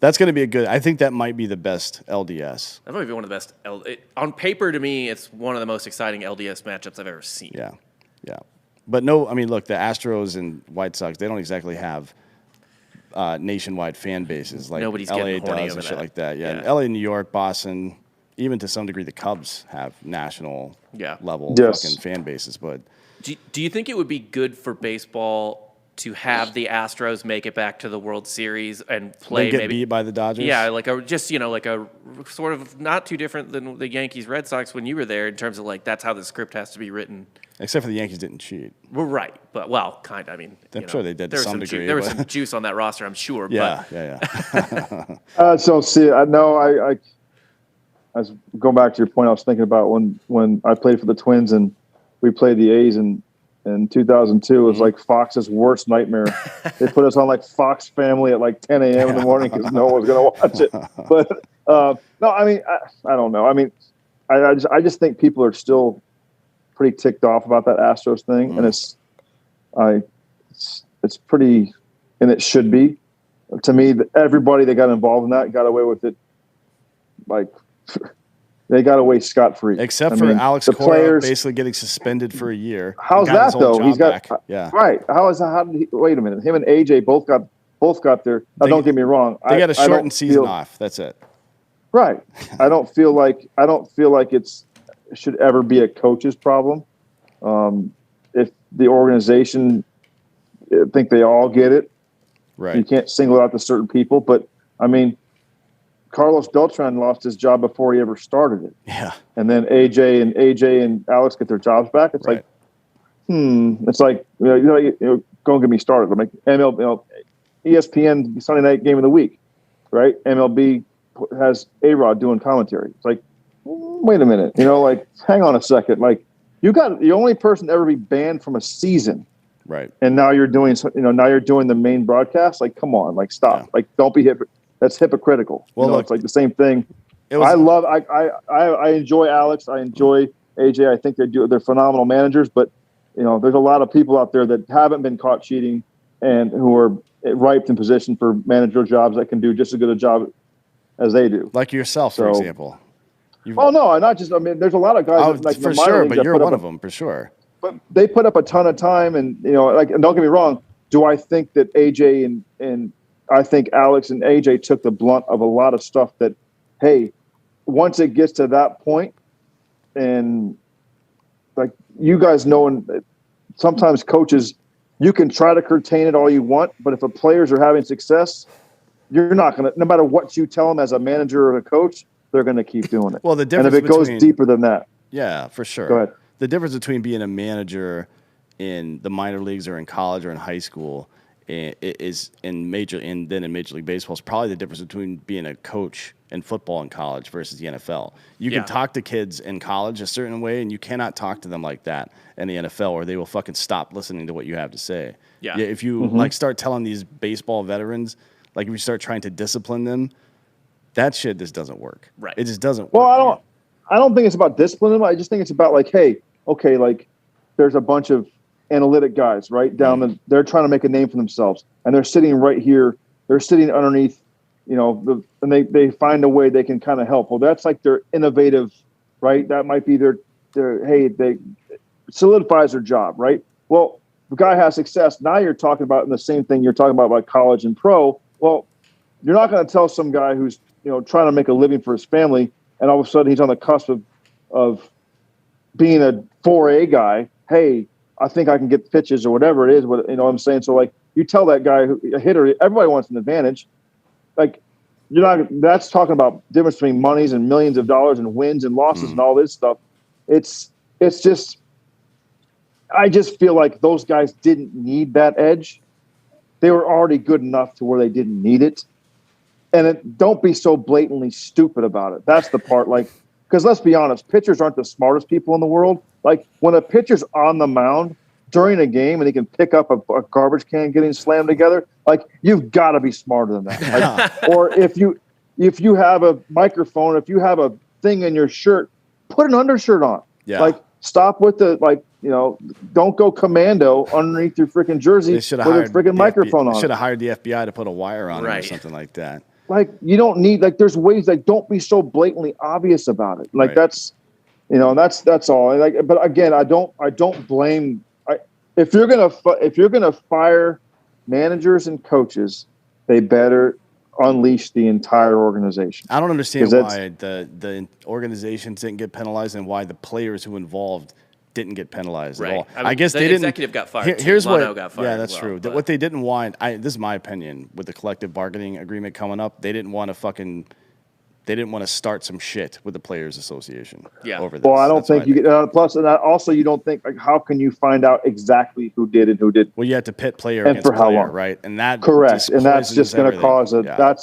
S2: That's going to be a good. I think that might be the best LDS.
S1: That might be one of the best. On paper, to me, it's one of the most exciting LDS matchups I've ever seen.
S2: Yeah, yeah. But no, I mean, look, the Astros and White Sox, they don't exactly have nationwide fan bases like
S1: Nobody's
S2: LA does and shit like that. Yeah, LA, New York, Boston. Even to some degree, the Cubs have national level fucking fan bases. But
S1: do you think it would be good for baseball to have the Astros make it back to the World Series and play?
S2: They get beat by the Dodgers.
S1: Yeah, like a sort of not too different than the Yankees Red Sox when you were there in terms of like that's how the script has to be written.
S2: Except for the Yankees didn't cheat.
S1: Well, right, but kind of. I mean,
S2: I'm sure they did to some degree.
S1: There was some juice on that roster, I'm sure.
S2: Yeah,
S1: but.
S2: yeah.
S3: So see, I know I was going back to your point. I was thinking about when I played for the Twins and we played the A's in 2002. It was like Fox's worst nightmare. They put us on like Fox Family at like 10 a.m. in the morning because no one was going to watch it. But no, I mean, I don't know. I mean, I just think people are still pretty ticked off about that Astros thing, and it's pretty, and it should be. To me, everybody that got involved in that got away with it. Like, they got away scot-free.
S2: Except for Alex Cora basically getting suspended for a year.
S3: How's that, though? He's got
S2: back. Yeah.
S3: Right. How did he, wait a minute. Him and AJ both got there. Now, don't get me wrong.
S2: They got a shortened season off. That's it.
S3: Right. I don't feel like it should ever be a coach's problem. If the organization, I think they all get it.
S2: Right.
S3: You can't single out the certain people, but I mean, Carlos Beltran lost his job before he ever started it.
S2: Yeah.
S3: And then AJ and Alex get their jobs back. It's like, it's like, don't get me started. I'm like MLB, ESPN Sunday night game of the week, right? MLB has A-Rod doing commentary. It's like, wait a minute, like, hang on a second. Like, you got the only person to ever be banned from a season.
S2: Right.
S3: And now you're doing, the main broadcast. Like, come on, like, stop.
S2: Yeah.
S3: Like, don't be that's hypocritical.
S2: Well, look,
S3: it's like the same thing. I enjoy Alex. I enjoy AJ. I think they're phenomenal managers, but there's a lot of people out there that haven't been caught cheating and who are ripe in position for managerial jobs that can do just as good a job as they do.
S2: Like yourself, for example.
S3: No, not just. I mean, there's a lot of guys
S2: for sure, but you're one of them for sure.
S3: But they put up a ton of time, and and don't get me wrong. Do I think that AJ and I think Alex and AJ took the blunt of a lot of stuff that, hey, once it gets to that point, and like you guys know, sometimes coaches, you can try to curtail it all you want, but if the players are having success, you're not going to, no matter what you tell them as a manager or a coach, they're going to keep doing it.
S2: Well, the difference
S3: and if it goes deeper than that.
S2: Yeah, for sure.
S3: Go ahead.
S2: The difference between being a manager in the minor leagues or in college or in high school is in Major League Baseball is probably the difference between being a coach in football in college versus the NFL. You can talk to kids in college a certain way, and you cannot talk to them like that in the NFL, or they will fucking stop listening to what you have to say.
S1: Yeah.
S2: If you like start telling these baseball veterans, like if you start trying to discipline them, that shit just doesn't work.
S1: Right.
S2: It just doesn't
S3: Well,
S2: work.
S3: I don't think it's about discipline. I just think it's about like, hey, okay, like there's a bunch of analytic guys right down they're trying to make a name for themselves, and they're sitting right here. They're sitting underneath, and they find a way they can kind of help. Well, that's like their innovative, right? That might be their they solidifies their job, right? Well, the guy has success. Now you're talking about in the same thing you're talking about college and pro. Well, you're not going to tell some guy who's trying to make a living for his family, and all of a sudden he's on the cusp of being a 4A guy. Hey, I think I can get pitches or whatever it is. What I'm saying? So like you tell that guy, a hitter, everybody wants an advantage. Like you're not. That's talking about difference between monies and millions of dollars and wins and losses and all this stuff. It's just. I just feel like those guys didn't need that edge. They were already good enough to where they didn't need it. And don't be so blatantly stupid about it. That's the part. Like, because let's be honest, pitchers aren't the smartest people in the world. Like when a pitcher's on the mound during a game and he can pick up a garbage can getting slammed together, like you've got to be smarter than that. Like, or if you have a microphone, if you have a thing in your shirt, put an undershirt on.
S2: Yeah.
S3: Like stop with the don't go commando underneath your freaking jersey with a freaking microphone on.
S2: Should have hired the FBI to put a wire on it or something like that.
S3: Like you don't need there's ways don't be so blatantly obvious about it. Like that's all. Like, but again, I don't blame. If you're gonna fire managers and coaches, they better unleash the entire organization.
S2: I don't understand why the organizations didn't get penalized and why the players who involved didn't get penalized at all. I guess they didn't.
S1: The executive got fired.
S2: Here's
S1: Mono
S2: what.
S1: Got fired
S2: That's true. What they didn't want. This is my opinion. With the collective bargaining agreement coming up, they didn't want to start some shit with the Players Association. Over this.
S3: Well, I don't think you get. Plus, and also you don't think how can you find out exactly who did and who didn't?
S2: Well, you have to pit player and against for how player, long, right? And that
S3: correct, and that's just going to cause a. Yeah.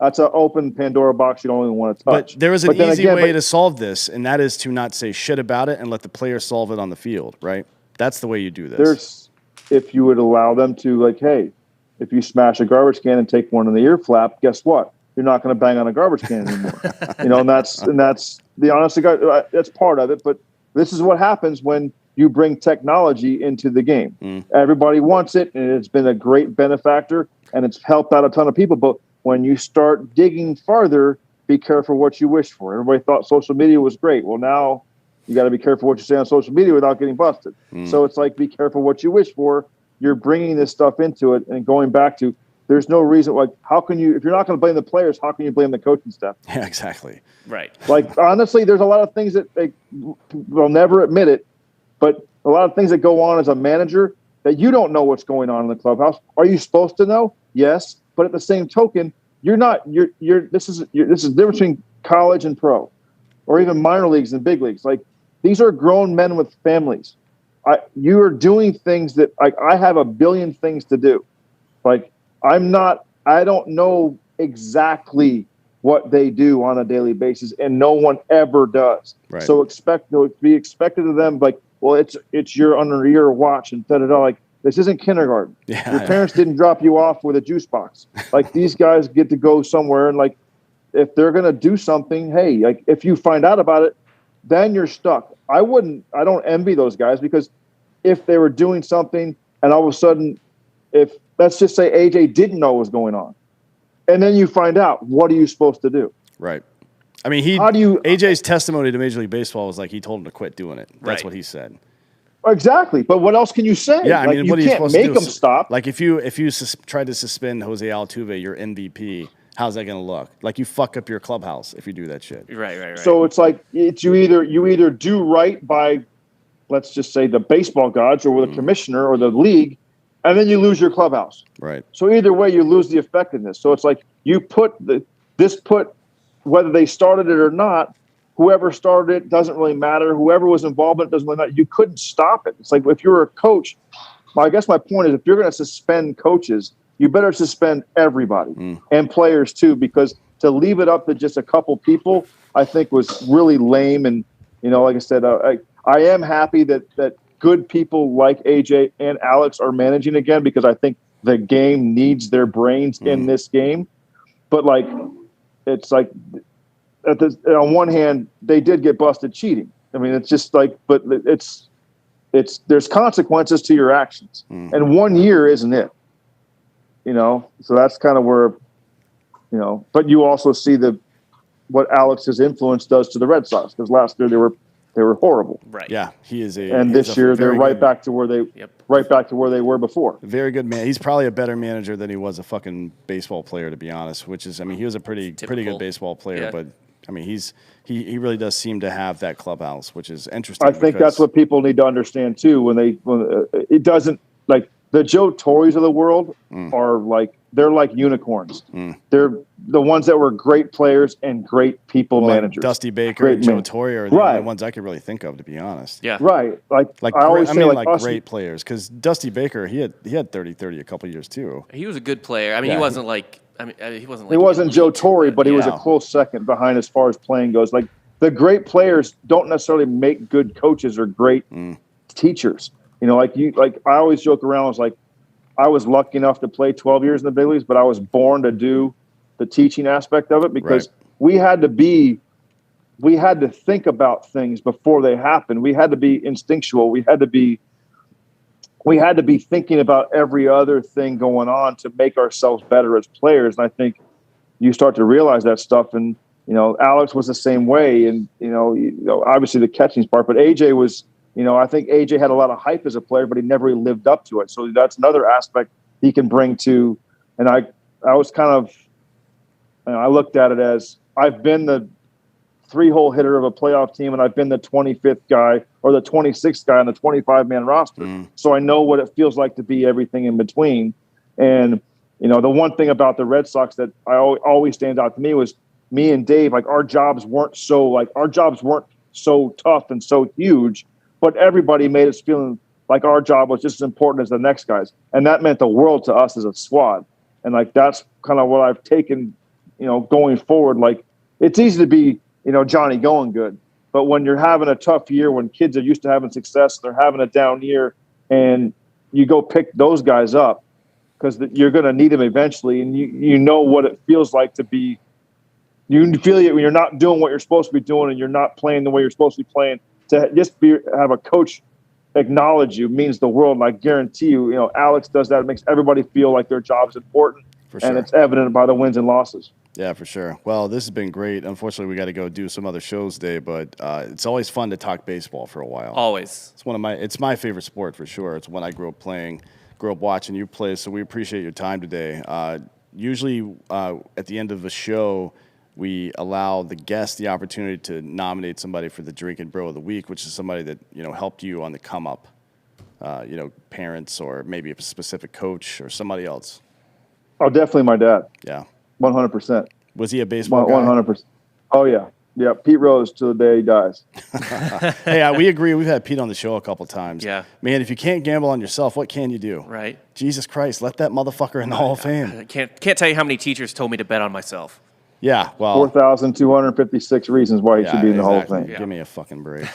S3: That's an open Pandora box you don't even want to touch.
S2: But there is an easy way to solve this, and that is to not say shit about it and let the player solve it on the field, right? That's the way you do this. If you would allow them to, like, hey, if you smash a garbage can and take one in the ear flap, guess what? You're not going to bang on a garbage can anymore. And that's the honest to God, that's part of it. But this is what happens when you bring technology into the game. Everybody wants it, and it's been a great benefactor, and it's helped out a ton of people. But when you start digging farther, be careful what you wish for. Everybody thought social media was great. Well, now you got to be careful what you say on social media without getting busted. So it's like, be careful what you wish for. You're bringing this stuff into it and going back to, there's no reason, like, how can you, if you're not going to blame the players, how can you blame the coaching staff? Yeah, exactly.
S1: Right.
S3: Like, honestly, there's a lot of things that they'll never admit it, but a lot of things that go on as a manager that you don't know what's going on in the clubhouse. Are you supposed to know? Yes. But at the same token, this is the difference between college and pro, or even minor leagues and big leagues. Like, these are grown men with families. You are doing things that, like, I have a billion things to do. Like, I don't know exactly what they do on a daily basis, and no one ever does.
S2: Right.
S3: So be expected of them, like, well, it's under your watch and like, this isn't kindergarten.
S2: Yeah,
S3: your parents didn't drop you off with a juice box. Like, these guys get to go somewhere, and like, if they're going to do something, hey, like, if you find out about it, then you're stuck. I don't envy those guys, because if they were doing something and all of a sudden, if let's just say AJ didn't know what was going on, and then you find out, what are you supposed to do?
S2: Right. I mean, AJ's testimony to Major League Baseball was like he told him to quit doing it. That's what he said.
S3: Exactly, but what else can you say?
S2: Yeah, I mean, what are you supposed to do?
S3: You can't make them stop.
S2: Like, if you tried to suspend Jose Altuve, your MVP, how's that going to look? Like, you fuck up your clubhouse if you do that shit.
S1: Right.
S3: So it's like you either do right by, let's just say, the baseball gods or the commissioner or the league, and then you lose your clubhouse.
S2: Right.
S3: So either way, you lose the effectiveness. So it's like you put whether they started it or not. Whoever started it doesn't really matter. Whoever was involved in it doesn't really matter. You couldn't stop it. It's like if you were a coach, I guess my point is, if you're going to suspend coaches, you better suspend everybody and players too, because to leave it up to just a couple people, I think was really lame. And, like I said, I am happy that good people like AJ and Alex are managing again, because I think the game needs their brains in this game. But it's like on one hand, they did get busted cheating. I mean, it's just but there's consequences to your actions, and 1 year isn't it? So that's kind of where, but you also see what Alex's influence does to the Red Sox, because last year they were horrible.
S1: Right.
S2: Yeah, he is
S3: and this year they're right back to where they were before.
S2: Very good man. He's probably a better manager than he was a fucking baseball player, to be honest. Which is, he was a pretty good baseball player, but he really does seem to have that clubhouse, which is interesting.
S3: I think that's what people need to understand too. When it doesn't, the Joe Torres of the world are they're like unicorns. They're the ones that were great players and great people managers.
S2: Dusty Baker and Joe Torre are the only ones I could really think of, to be honest.
S1: Yeah.
S3: Right. I always say
S2: great players, because Dusty Baker, he had 30-30 a couple years too.
S1: He was a good player. He wasn't he wasn't.
S3: He wasn't Joe Torre, but he was a close second behind as far as playing goes. The great players don't necessarily make good coaches or great teachers. I always joke around. I was lucky enough to play 12 years in the big leagues, but I was born to do the teaching aspect of it, because we had to think about things before they happened. We had to be instinctual. We had to be thinking about every other thing going on to make ourselves better as players. And I think you start to realize that stuff. And, Alex was the same way. And, obviously the catching part, but AJ was, I think AJ had a lot of hype as a player, but he never really lived up to it. So that's another aspect he can bring to. And I was kind of, I looked at it as, I've been the 3-hole hitter of a playoff team, and I've been the 25th guy or the 26th guy on the 25-man roster. So I know what it feels like to be everything in between. And, the one thing about the Red Sox that always stands out to me was me and Dave, our jobs weren't so tough and so huge, but everybody made us feeling like our job was just as important as the next guy's. And that meant the world to us as a squad. And that's kind of what I've taken, going forward. It's easy to be, Johnny going good, but when you're having a tough year, when kids are used to having success, they're having a down year, and you go pick those guys up, because you're going to need them eventually. And you know what it feels like to be, you feel it when you're not doing what you're supposed to be doing and you're not playing the way you're supposed to be playing. To just have a coach acknowledge you means the world. And I guarantee you, Alex does that. It makes everybody feel like their job is important. For sure. And it's evident by the wins and losses.
S2: Yeah, for sure. Well, this has been great. Unfortunately, we got to go do some other shows today, but it's always fun to talk baseball for a while.
S1: Always.
S2: It's my favorite sport for sure. It's when I grew up watching you play. So we appreciate your time today. Usually at the end of a show, we allow the guest the opportunity to nominate somebody for the Drink and Bro of the Week, which is somebody that, helped you on the come up, parents or maybe a specific coach or somebody else.
S3: Oh, definitely my dad.
S2: Yeah.
S3: 100%.
S2: Was he a baseball guy?
S3: 100%. Oh, yeah. Yeah, Pete Rose to the day he dies.
S2: Hey, we agree. We've had Pete on the show a couple times.
S1: Yeah.
S2: Man, if you can't gamble on yourself, what can you do?
S1: Right.
S2: Jesus Christ, let that motherfucker in the Hall of Fame.
S1: I can't tell you how many teachers told me to bet on myself.
S2: Yeah, well.
S3: 4,256 reasons why he should be in the Hall of Fame.
S2: Yeah. Give me a fucking break.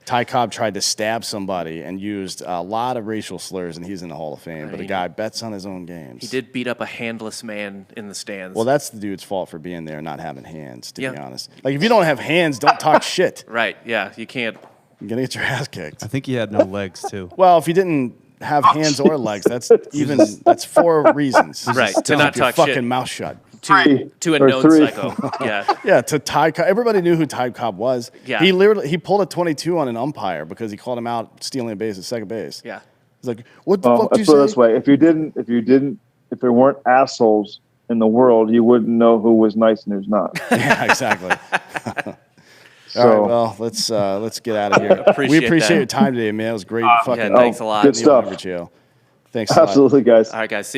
S2: Ty Cobb tried to stab somebody and used a lot of racial slurs, and he's in the Hall of Fame. But the guy bets on his own games.
S1: He did beat up a handless man in the stands.
S2: Well, that's the dude's fault for being there, not having hands, to be honest. If you don't have hands, don't talk shit.
S1: Right, yeah, you can't.
S2: You're going to get your ass kicked.
S4: I think he had no legs, too.
S2: Well, if you didn't have hands or legs, that's 4 reasons.
S1: Right, to not talk
S2: fucking
S1: shit.
S2: Mouth shut.
S1: To a known psycho. Yeah.
S2: Yeah, to Ty Cobb. Everybody knew who Ty Cobb was.
S1: Yeah.
S2: He pulled a 22 on an umpire because he called him out stealing a base at second base.
S1: Yeah.
S2: He's like, what the fuck do you say?
S3: Let's put it this way. If there weren't assholes in the world, you wouldn't know who was nice and who's not.
S2: Yeah, exactly. All right, well, let's get out of here. We appreciate your time today, man. It was great.
S1: Thanks a lot.
S3: Good stuff.
S2: Thanks a lot.
S3: Absolutely, guys.
S1: All right, guys. See